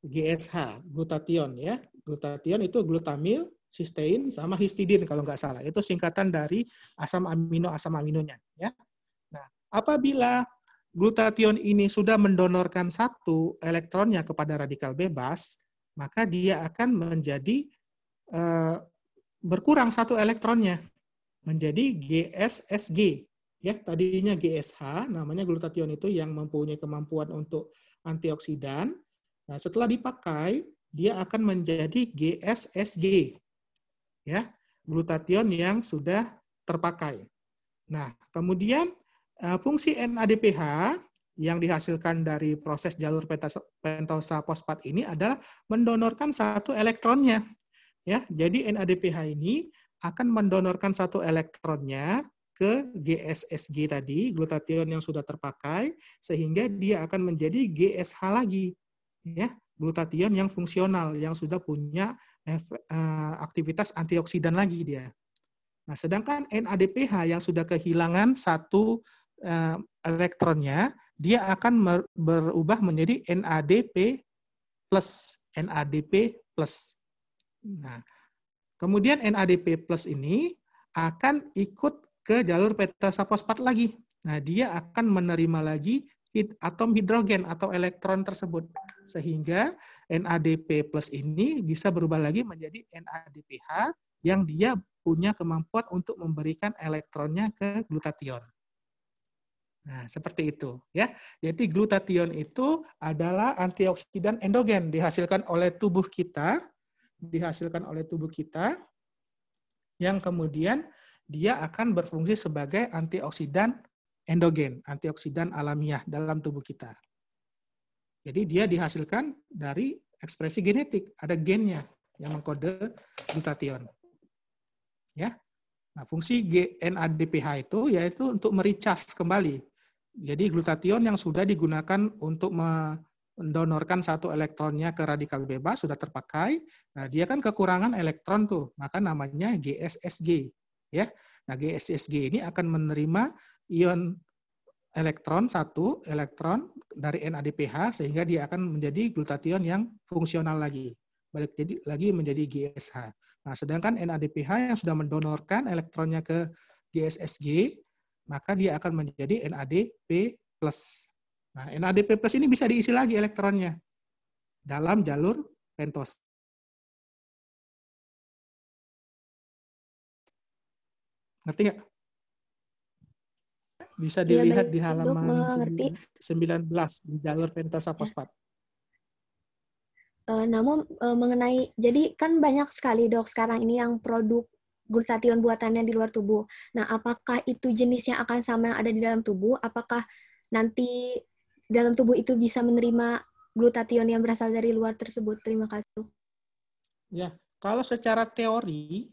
S1: GSH, glutathione ya. Glutathione itu glutamil, sistein sama histidin kalau nggak salah. Itu singkatan dari asam aminonya ya. Nah, Apabila glutation ini sudah mendonorkan satu elektronnya kepada radikal bebas, maka dia akan menjadi berkurang satu elektronnya, menjadi GSSG. Ya, tadinya GSH, namanya glutation itu yang mempunyai kemampuan untuk antioksidan. Nah, setelah dipakai, dia akan menjadi GSSG. Ya, glutation yang sudah terpakai. Nah, kemudian fungsi NADPH yang dihasilkan dari proses jalur pentosa fosfat ini adalah mendonorkan satu elektronnya. Ya, jadi NADPH ini akan mendonorkan satu elektronnya ke GSSG tadi, glutation yang sudah terpakai, sehingga dia akan menjadi GSH lagi. Ya, glutation yang fungsional, yang sudah punya aktivitas antioksidan lagi dia. Nah, sedangkan NADPH yang sudah kehilangan satu elektronnya, dia akan berubah menjadi NADP+. NADP+. Nah, kemudian NADP+ ini akan ikut ke jalur pentosa fosfat lagi. Nah, dia akan menerima lagi atom hidrogen atau elektron tersebut. Sehingga NADP+ ini bisa berubah lagi menjadi NADPH yang dia punya kemampuan untuk memberikan elektronnya ke glutation. Nah, seperti itu ya. Jadi glutation itu adalah antioksidan endogen dihasilkan oleh tubuh kita, yang kemudian dia akan berfungsi sebagai antioksidan endogen, antioksidan alamiah dalam tubuh kita. Jadi dia dihasilkan dari ekspresi genetik, ada gennya yang mengkode glutation. Ya. Nah, fungsi NADPH itu yaitu untuk merecharge kembali. Jadi glutation yang sudah digunakan untuk mendonorkan satu elektronnya ke radikal bebas sudah terpakai. Nah, dia kan kekurangan elektron tuh, maka namanya GSSG. Ya, nah GSSG ini akan menerima ion elektron, satu elektron dari NADPH sehingga dia akan menjadi glutation yang fungsional lagi, balik jadi lagi menjadi GSH. Nah, sedangkan NADPH yang sudah mendonorkan elektronnya ke GSSG, maka dia akan menjadi NADP+. Nah, NADP+ ini bisa diisi lagi elektronnya dalam jalur pentosa. Ngerti nggak? Bisa dilihat di halaman 19 di jalur pentosa fosfat.
S2: Namun mengenai, jadi kan banyak sekali dok sekarang ini yang produk glutation buatannya di luar tubuh. Nah, apakah itu jenisnya akan sama yang ada di dalam tubuh? Apakah nanti dalam tubuh itu bisa menerima glutation yang berasal dari luar tersebut? Terima kasih.
S1: Ya, kalau secara teori,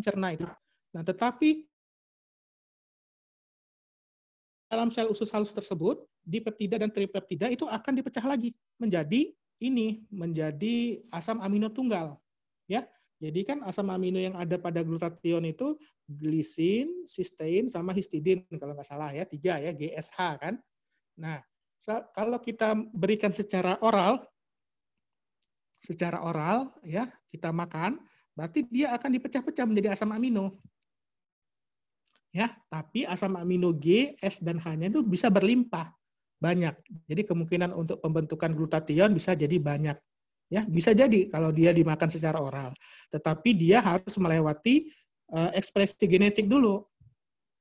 S1: cerna itu. Nah, tetapi dalam sel usus halus tersebut, dipeptida dan tripeptida itu akan dipecah lagi menjadi asam amino tunggal. Ya, jadi kan asam amino yang ada pada glutation itu glisin, sistein, sama histidin kalau nggak salah ya, 3 ya, GSH kan. Nah, kalau kita berikan secara oral ya, kita makan, berarti dia akan dipecah-pecah menjadi asam amino. Ya, tapi asam amino G, S dan H-nya itu bisa berlimpah, banyak. Jadi kemungkinan untuk pembentukan glutation bisa jadi banyak. Ya, bisa jadi kalau dia dimakan secara oral. Tetapi dia harus melewati ekspresi genetik dulu.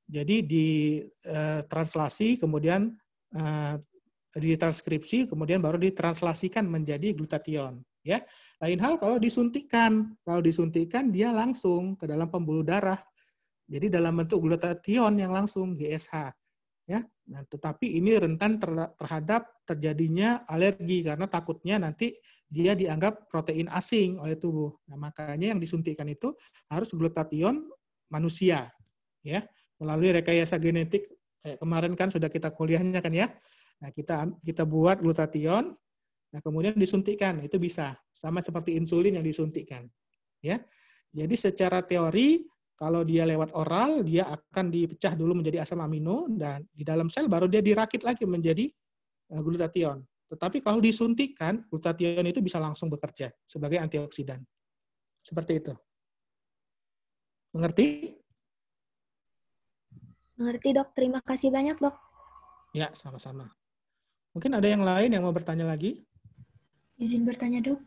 S1: Jadi ditranslasi, kemudian ditranskripsi, kemudian baru ditranslasikan menjadi glutation. Ya, lain hal kalau disuntikkan. Kalau disuntikkan dia langsung ke dalam pembuluh darah. Jadi dalam bentuk glutation yang langsung GSH, ya. Nah, tetapi ini rentan terhadap terjadinya alergi karena takutnya nanti dia dianggap protein asing oleh tubuh. Nah, makanya yang disuntikkan itu harus glutation manusia, ya, melalui rekayasa genetik. Kayak kemarin kan sudah kita kuliahnya kan ya. Nah, kita buat glutation, nah kemudian disuntikkan, itu bisa sama seperti insulin yang disuntikkan, ya. Jadi secara teori Kalau dia lewat oral, dia akan dipecah dulu menjadi asam amino, dan di dalam sel baru dia dirakit lagi menjadi glutathione. Tetapi kalau disuntikkan, glutathione itu bisa langsung bekerja sebagai antioksidan. Seperti itu. Mengerti?
S2: Mengerti, Dok. Terima kasih banyak, Dok.
S1: Ya, sama-sama. Mungkin ada yang lain yang mau bertanya lagi?
S3: Izin bertanya, Dok.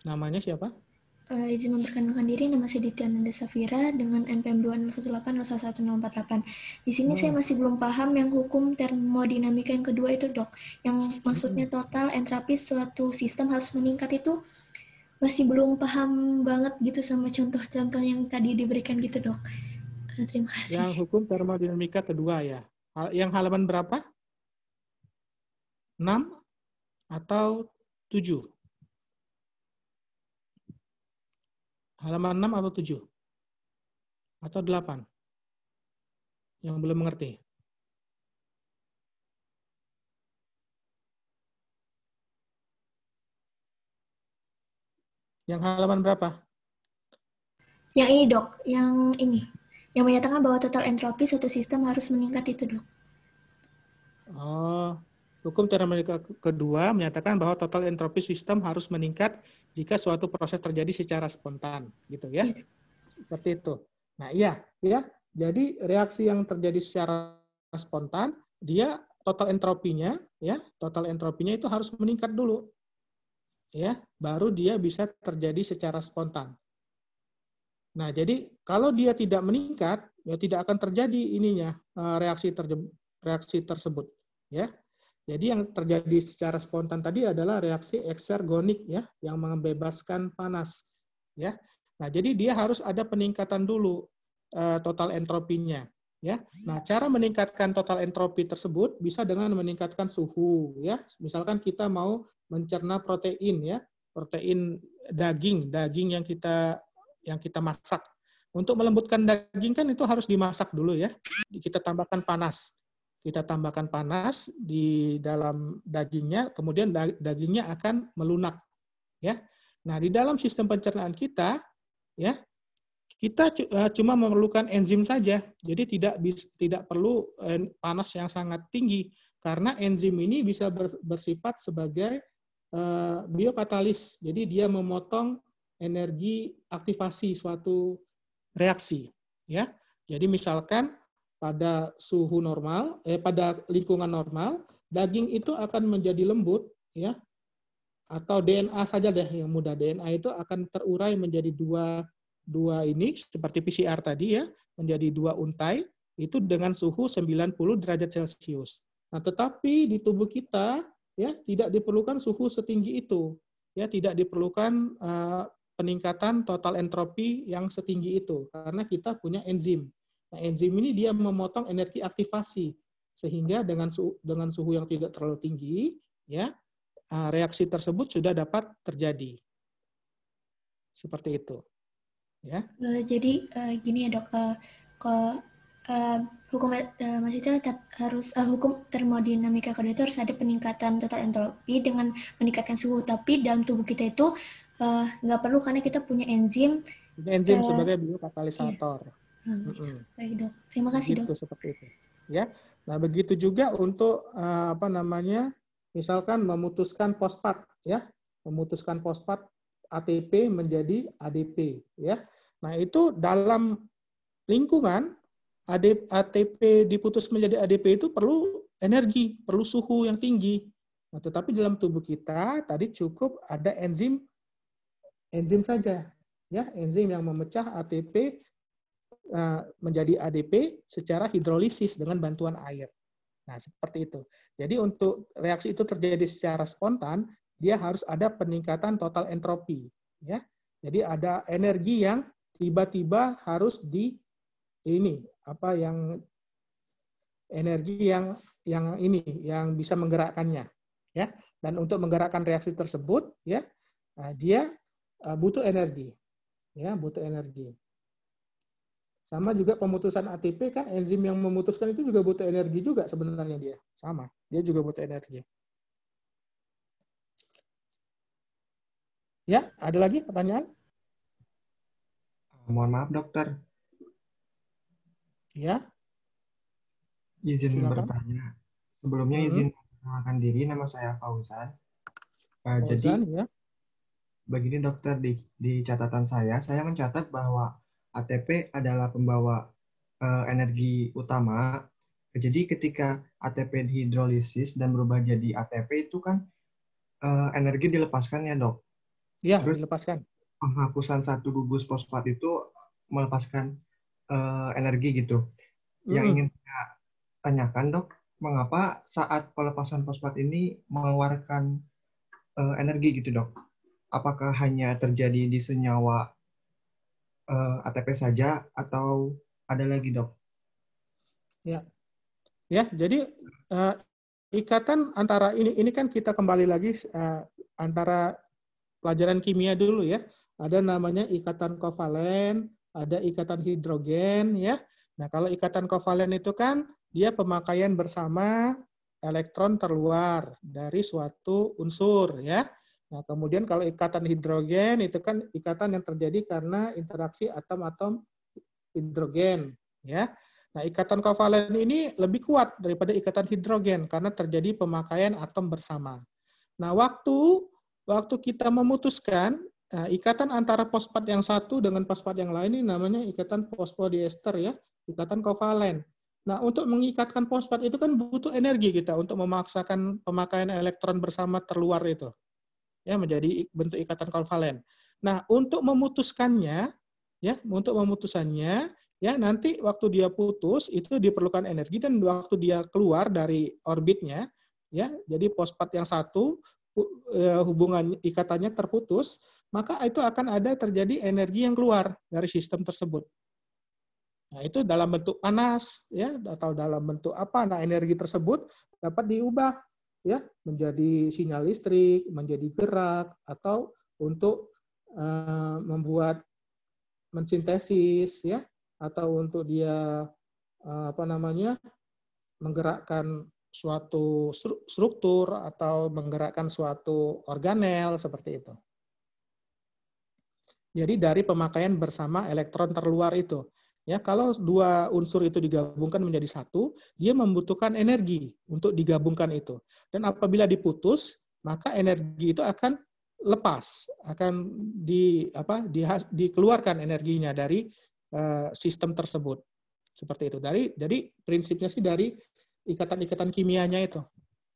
S1: Namanya siapa?
S3: Izin memperkenalkan diri, nama saya Ditya Nanda Safira dengan NPM 2018-011-048. Di sini saya masih belum paham yang hukum termodinamika yang kedua itu, Dok. Yang maksudnya total entrapi suatu sistem harus meningkat itu masih belum paham banget gitu sama contoh-contoh yang tadi diberikan gitu, Dok. Terima kasih.
S1: Yang hukum termodinamika kedua ya. Yang halaman berapa? 6 atau 7? Halaman 6 atau 7? Atau 8? Yang belum mengerti? Yang halaman berapa?
S3: Yang ini, Dok. Yang ini. Yang menyatakan bahwa total entropi suatu sistem harus meningkat itu, Dok.
S1: Oh, hukum termodinamika kedua menyatakan bahwa total entropi sistem harus meningkat jika suatu proses terjadi secara spontan, gitu ya.
S3: Iya.
S1: Seperti itu. Nah, iya, ya. Jadi reaksi yang terjadi secara spontan, dia total entropinya, ya, total entropinya itu harus meningkat dulu, ya, baru dia bisa terjadi secara spontan. Nah, jadi kalau dia tidak meningkat, ya tidak akan terjadi ininya reaksi tersebut, ya. Jadi yang terjadi secara spontan tadi adalah reaksi eksergonik, ya, yang membebaskan panas, ya. Nah, jadi dia harus ada peningkatan dulu total entropinya, ya. Nah, cara meningkatkan total entropi tersebut bisa dengan meningkatkan suhu, ya. Misalkan kita mau mencerna protein, ya, protein daging yang kita masak. Untuk melembutkan daging kan itu harus dimasak dulu, ya. Kita tambahkan panas. Kita tambahkan panas di dalam dagingnya, kemudian dagingnya akan melunak, ya. Nah, di dalam sistem pencernaan kita, ya, kita cuma memerlukan enzim saja. Jadi tidak perlu panas yang sangat tinggi, karena enzim ini bisa bersifat sebagai biokatalis. Jadi dia memotong energi aktivasi suatu reaksi, ya. Jadi misalkan pada suhu normal, pada lingkungan normal, daging itu akan menjadi lembut, ya. Atau DNA saja deh yang mudah. DNA itu akan terurai menjadi dua ini seperti PCR tadi, ya, menjadi dua untai itu dengan suhu 90 derajat Celcius. Nah, tetapi di tubuh kita, ya, tidak diperlukan suhu setinggi itu. Ya, tidak diperlukan peningkatan total entropi yang setinggi itu karena kita punya enzim. Nah, enzim ini dia memotong energi aktivasi sehingga dengan suhu yang tidak terlalu tinggi, ya, reaksi tersebut sudah dapat terjadi. Seperti itu. Ya.
S3: Jadi gini ya, Dok. Hukum maksudnya harus hukum termodinamika kedua itu harus ada peningkatan total entropi dengan meningkatkan suhu. Tapi dalam tubuh kita itu nggak perlu karena kita punya enzim.
S1: Enzim sebagai biokatalisator.
S3: Gitu. Baik, Dok. Terima kasih,
S1: begitu,
S3: Dok.
S1: seperti itu. Ya. Nah, begitu juga untuk misalkan memutuskan fosfat, ya. Memutuskan fosfat ATP menjadi ADP, ya. Nah, itu dalam lingkungan ATP diputus menjadi ADP itu perlu energi, perlu suhu yang tinggi. Nah, tetapi dalam tubuh kita tadi cukup ada enzim saja, ya, enzim yang memecah ATP menjadi ADP secara hidrolisis dengan bantuan air. Nah, seperti itu. Jadi untuk reaksi itu terjadi secara spontan, dia harus ada peningkatan total entropi, ya. Jadi ada energi yang tiba-tiba harus energi yang bisa menggerakkannya, ya. Dan untuk menggerakkan reaksi tersebut, ya, dia butuh energi, ya, butuh energi. Sama juga pemutusan ATP kan enzim yang memutuskan itu juga butuh energi juga sebenarnya dia. Sama, dia juga butuh energi. Ya, ada lagi pertanyaan?
S4: Mohon maaf dokter,
S1: Ya,
S4: Izin
S1: silakan.
S4: bertanya. Sebelumnya izin memperkenalkan diri, nama saya Fauzan. Jadi,
S1: Fauzan, ya.
S4: begini dokter, di catatan saya mencatat bahwa ATP adalah pembawa energi utama. Jadi ketika ATP dihidrolisis dan berubah jadi ATP itu kan energi dilepaskan ya dok.
S1: Ya,
S4: Terus
S1: dilepaskan.
S4: penghapusan satu gugus fosfat itu melepaskan energi gitu. Yang ingin saya tanyakan dok, mengapa saat pelepasan fosfat ini mengeluarkan energi gitu dok? Apakah hanya terjadi di senyawa ATP saja atau ada lagi dok?
S1: Ya, ya. Jadi ikatan antara ini kan kita kembali lagi antara pelajaran kimia dulu ya. Ada namanya ikatan kovalen, ada ikatan hidrogen ya. Nah, kalau ikatan kovalen itu kan dia pemakaian bersama elektron terluar dari suatu unsur ya. Nah, kemudian kalau ikatan hidrogen itu kan ikatan yang terjadi karena interaksi atom-atom hidrogen ya. Nah, ikatan kovalen ini lebih kuat daripada ikatan hidrogen karena terjadi pemakaian atom bersama. Nah, waktu kita memutuskan ikatan antara fosfat yang satu dengan fosfat yang lain ini namanya ikatan fosfodiester ya, ikatan kovalen. Nah, untuk mengikatkan fosfat itu kan butuh energi kita untuk memaksakan pemakaian elektron bersama terluar itu ya menjadi bentuk ikatan kovalen. Nah, untuk memutuskannya ya nanti waktu dia putus itu diperlukan energi dan waktu dia keluar dari orbitnya ya, jadi fosfat yang satu hubungan ikatannya terputus, maka itu akan ada terjadi energi yang keluar dari sistem tersebut. Nah, itu dalam bentuk panas ya atau dalam bentuk apa? Nah, energi tersebut dapat diubah ya menjadi sinyal listrik, menjadi gerak atau untuk membuat mensintesis ya atau untuk dia menggerakkan suatu struktur atau menggerakkan suatu organel seperti itu. Jadi dari pemakaian bersama elektron terluar itu. Ya, kalau dua unsur itu digabungkan menjadi satu, dia membutuhkan energi untuk digabungkan itu. Dan apabila diputus, maka energi itu akan lepas, akan dikeluarkan energinya dari sistem tersebut. Seperti itu. Jadi prinsipnya sih dari ikatan-ikatan kimianya itu.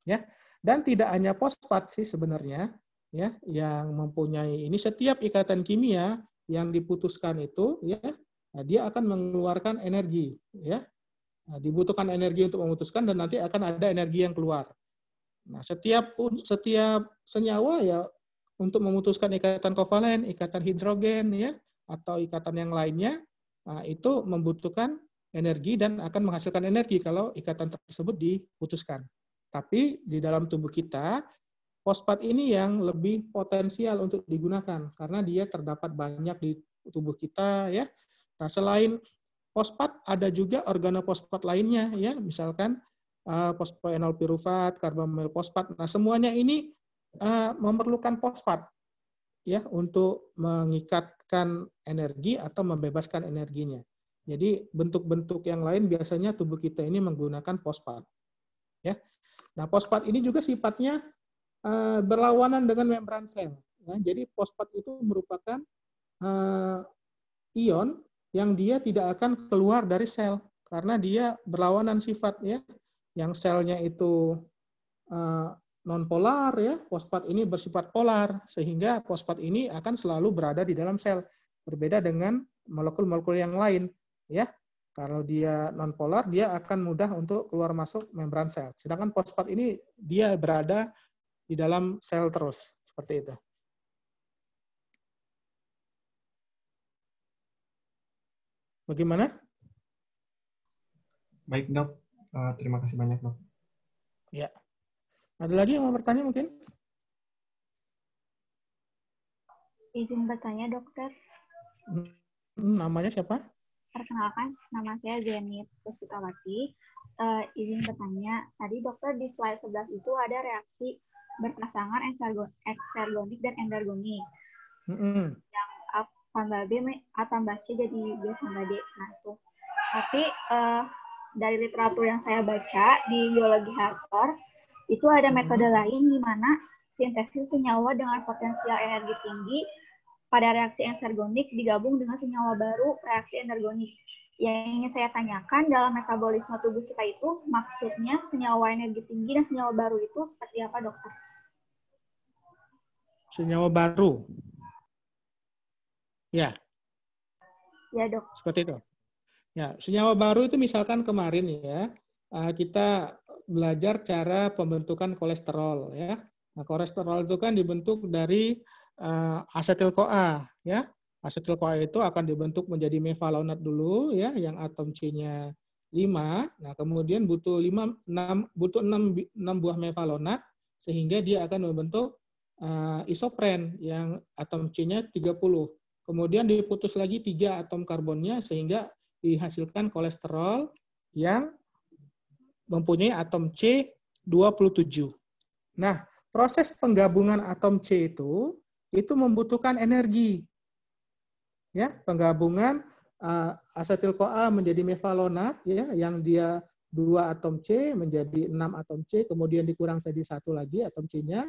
S1: Ya. Dan tidak hanya fosfat sih sebenarnya ya yang mempunyai ini, setiap ikatan kimia yang diputuskan itu ya dia akan mengeluarkan energi ya. Nah, dibutuhkan energi untuk memutuskan dan nanti akan ada energi yang keluar. Nah, setiap senyawa ya untuk memutuskan ikatan kovalen, ikatan hidrogen ya atau ikatan yang lainnya, nah, itu membutuhkan energi dan akan menghasilkan energi kalau ikatan tersebut diputuskan. Tapi di dalam tubuh kita fosfat ini yang lebih potensial untuk digunakan karena dia terdapat banyak di tubuh kita ya. Nah, selain fosfat ada juga organofosfat lainnya ya, misalkan fosfoenol pirufat, karbamyl fosfat. Nah, semuanya ini memerlukan fosfat ya untuk mengikatkan energi atau membebaskan energinya. Jadi bentuk-bentuk yang lain biasanya tubuh kita ini menggunakan fosfat. Ya. Nah, fosfat ini juga sifatnya berlawanan dengan membran sel. Ya, jadi fosfat itu merupakan ion yang dia tidak akan keluar dari sel karena dia berlawanan sifat ya. Yang selnya itu nonpolar ya, fosfat ini bersifat polar sehingga fosfat ini akan selalu berada di dalam sel. Berbeda dengan molekul-molekul yang lain ya. Kalau dia nonpolar dia akan mudah untuk keluar masuk membran sel. Sedangkan fosfat ini dia berada di dalam sel terus, seperti itu. Bagaimana?
S4: Baik dok, terima kasih banyak dok.
S1: Ya. Ada lagi yang mau bertanya mungkin?
S5: Izin bertanya dokter.
S1: Namanya siapa?
S5: Perkenalkan, nama saya Zenit Puspitawati. Izin bertanya, tadi dokter di slide 11 itu ada reaksi berpasangan eksergonik dan endergonik. Yang A tambah B, A tambah C jadi B tambah D. Nah, itu Tapi dari literatur yang saya baca di biologi hardcore, itu ada metode lain di mana sintesis senyawa dengan potensial energi tinggi pada reaksi ensergonik digabung dengan senyawa baru reaksi energonik. Yang ingin saya tanyakan dalam metabolisme tubuh kita itu maksudnya senyawa energi tinggi dan senyawa baru itu seperti apa, dokter?
S1: Senyawa baru. Ya.
S5: Ya, dok.
S1: Seperti itu. Ya, senyawa baru itu misalkan kemarin ya, kita belajar cara pembentukan kolesterol ya. Nah, kolesterol itu kan dibentuk dari asetil-CoA ya. Asetil-CoA itu akan dibentuk menjadi mevalonat dulu ya, yang atom C-nya 5. Nah, kemudian butuh 6 buah mevalonat sehingga dia akan membentuk isopren yang atom C-nya 30. Kemudian diputus lagi 3 atom karbonnya sehingga dihasilkan kolesterol yang mempunyai atom C27. Nah, proses penggabungan atom C itu membutuhkan energi. Ya, penggabungan asetil-CoA menjadi mevalonat ya, yang dia 2 atom C menjadi 6 atom C, kemudian dikurang jadi 1 lagi atom C-nya.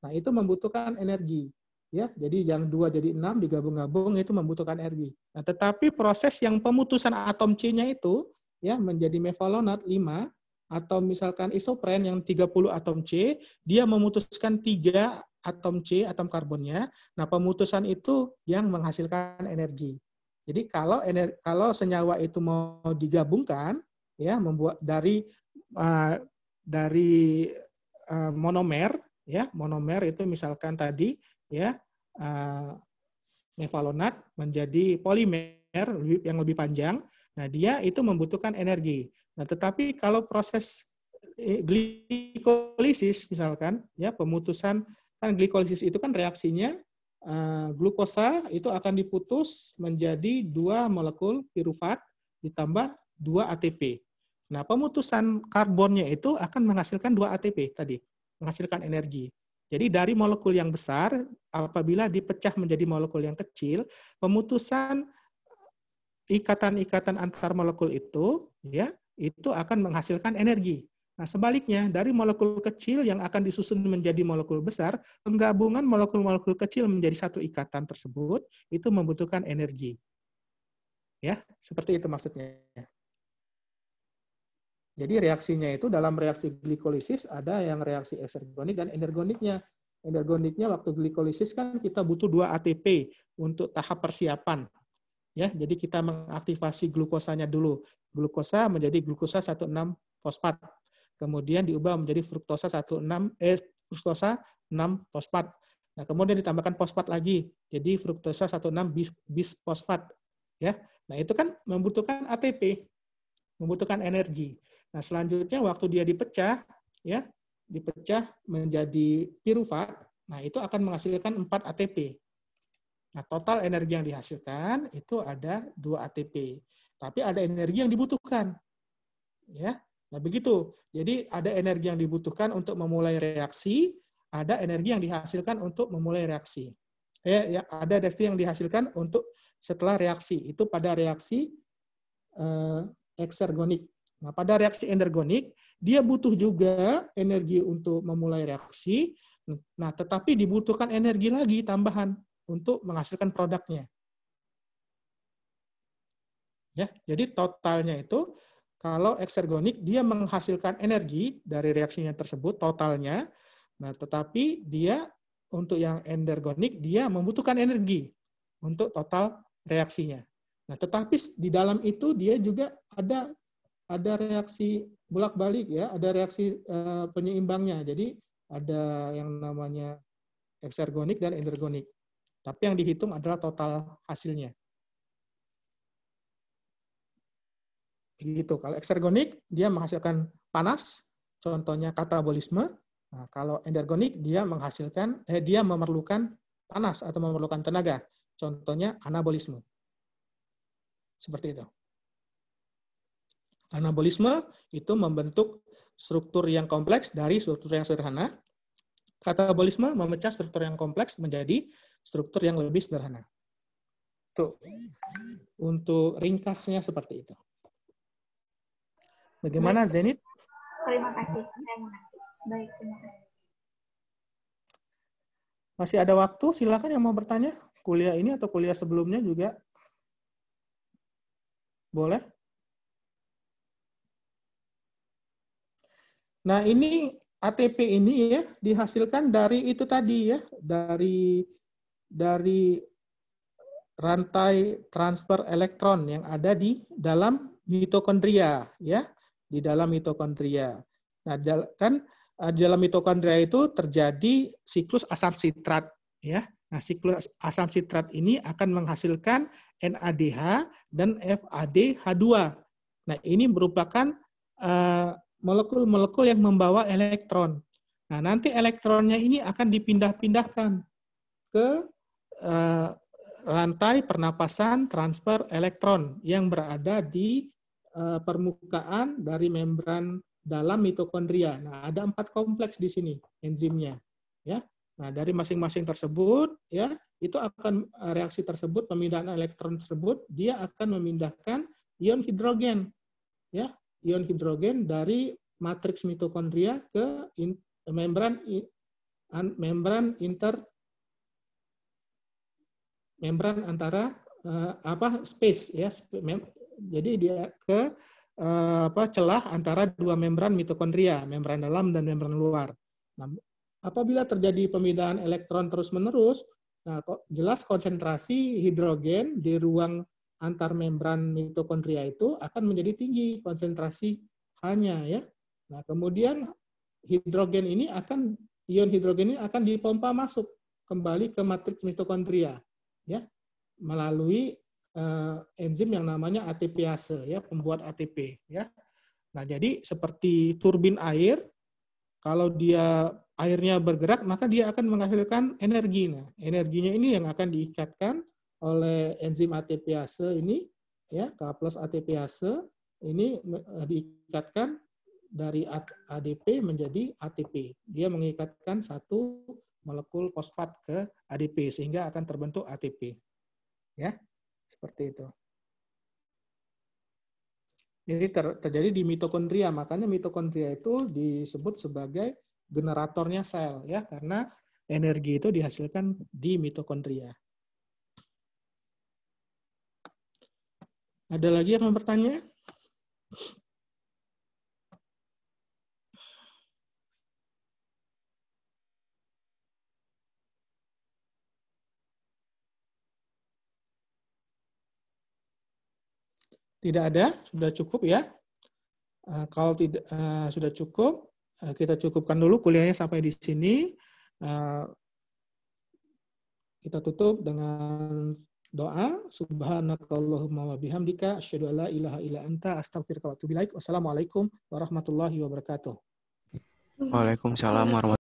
S1: Nah, itu membutuhkan energi. Ya, jadi yang 2 jadi 6 digabung-gabung itu membutuhkan energi. Nah, tetapi proses yang pemutusan atom C-nya itu ya menjadi mevalonat 5 atau misalkan isopren yang 30 atom C, dia memutuskan 3 atom C, atom karbonnya. Nah, pemutusan itu yang menghasilkan energi. Jadi kalau senyawa itu mau digabungkan ya membuat dari monomer ya, monomer itu misalkan tadi ya mevalonat menjadi polimer yang lebih panjang. Nah, dia itu membutuhkan energi. Nah, tetapi kalau proses glikolisis misalkan ya, pemutusan kan glikolisis itu kan reaksinya glukosa itu akan diputus menjadi 2 molekul pirufat ditambah 2 ATP. Nah, pemutusan karbonnya itu akan menghasilkan 2 ATP tadi, menghasilkan energi. Jadi dari molekul yang besar, apabila dipecah menjadi molekul yang kecil, pemutusan ikatan-ikatan antar molekul itu, ya, itu akan menghasilkan energi. Nah, sebaliknya, dari molekul kecil yang akan disusun menjadi molekul besar, penggabungan molekul-molekul kecil menjadi satu ikatan tersebut, itu membutuhkan energi. Ya, seperti itu maksudnya. Jadi reaksinya itu dalam reaksi glikolisis ada yang reaksi eksergonik dan energoniknya. Energoniknya waktu glikolisis kan kita butuh 2 ATP untuk tahap persiapan. Ya, jadi kita mengaktifasi glukosanya dulu. Glukosa menjadi glukosa 1,6 fosfat. Kemudian diubah menjadi fruktosa 6 fosfat. Nah, kemudian ditambahkan fosfat lagi. Jadi fruktosa 1,6 bis fosfat. Ya. Nah, itu kan membutuhkan ATP. Membutuhkan energi. Nah, selanjutnya waktu dia dipecah, ya, dipecah menjadi pirufat, nah itu akan menghasilkan 4 ATP. Nah, total energi yang dihasilkan itu ada 2 ATP. Tapi ada energi yang dibutuhkan. Ya. Nah, begitu. Jadi ada energi yang dibutuhkan untuk memulai reaksi, ada energi yang dihasilkan untuk memulai reaksi. Ya, ada energi yang dihasilkan untuk setelah reaksi. Itu pada reaksi eksergonik. Nah, pada reaksi energonik, dia butuh juga energi untuk memulai reaksi. Nah, tetapi dibutuhkan energi lagi tambahan untuk menghasilkan produknya. Ya, jadi totalnya itu kalau eksergonik dia menghasilkan energi dari reaksinya tersebut totalnya. Nah, tetapi dia untuk yang energonik dia membutuhkan energi untuk total reaksinya. Nah, tetapi di dalam itu dia juga ada reaksi bolak-balik ya, ada reaksi penyeimbangnya. Jadi ada yang namanya eksergonik dan energonik. Tapi yang dihitung adalah total hasilnya. Begitu. Kalau eksergonik dia menghasilkan panas, contohnya katabolisme. Nah, kalau energonik dia dia memerlukan panas atau memerlukan tenaga, contohnya anabolisme. Seperti itu. Anabolisme itu membentuk struktur yang kompleks dari struktur yang sederhana. Katabolisme memecah struktur yang kompleks menjadi struktur yang lebih sederhana. Tuh. Untuk ringkasnya seperti itu. Bagaimana Zenit?
S5: Terima kasih, saya mengerti. Baik, terima kasih.
S1: Masih ada waktu, silakan yang mau bertanya. Kuliah ini atau kuliah sebelumnya juga boleh. Nah, ini ATP ini ya dihasilkan dari itu tadi ya, dari rantai transfer elektron yang ada di dalam mitokondria ya, di dalam mitokondria. Nah, kan di dalam mitokondria itu terjadi siklus asam sitrat ya. Nah, siklus asam sitrat ini akan menghasilkan NADH dan FADH2. Nah, ini merupakan molekul-molekul yang membawa elektron. Nah, nanti elektronnya ini akan dipindah-pindahkan ke rantai pernapasan transfer elektron yang berada di permukaan dari membran dalam mitokondria. Nah, ada 4 kompleks di sini enzimnya, ya. Nah, dari masing-masing tersebut, ya, itu akan reaksi tersebut, pemindahan elektron tersebut, dia akan memindahkan ion hidrogen, ya, ion hidrogen dari matriks mitokondria ke membran antara space ya, jadi dia ke celah antara dua membran mitokondria, membran dalam dan membran luar. Nah, apabila terjadi pemindahan elektron terus-menerus, nah jelas konsentrasi hidrogen di ruang antar membran mitokondria itu akan menjadi tinggi konsentrasi H-nya ya. Nah, kemudian ion hidrogen ini akan dipompa masuk kembali ke matriks mitokondria ya, melalui enzim yang namanya ATPase ya, pembuat ATP ya. Nah, jadi seperti turbin air, kalau airnya bergerak maka dia akan menghasilkan energi. Nah, energinya ini yang akan diikatkan oleh enzim ATPase ini ya, K+ ATPase ini diikatkan dari ADP menjadi ATP. Dia mengikatkan satu molekul fosfat ke ADP sehingga akan terbentuk ATP. Ya, seperti itu. Jadi terjadi di mitokondria, makanya mitokondria itu disebut sebagai generatornya sel ya, karena energi itu dihasilkan di mitokondria. Ada lagi yang mau bertanya? Tidak ada, sudah cukup ya. Kalau tidak sudah cukup, kita cukupkan dulu kuliahnya sampai di sini. Kita tutup dengan doa. Subhanakallahumma wa bihamdika asyhadu an la ilaha illa anta astaghfiruka wa atubu ilaik. Wassalamualaikum warahmatullahi wabarakatuh.
S6: Waalaikumsalam warahmatullahi wabarakatuh.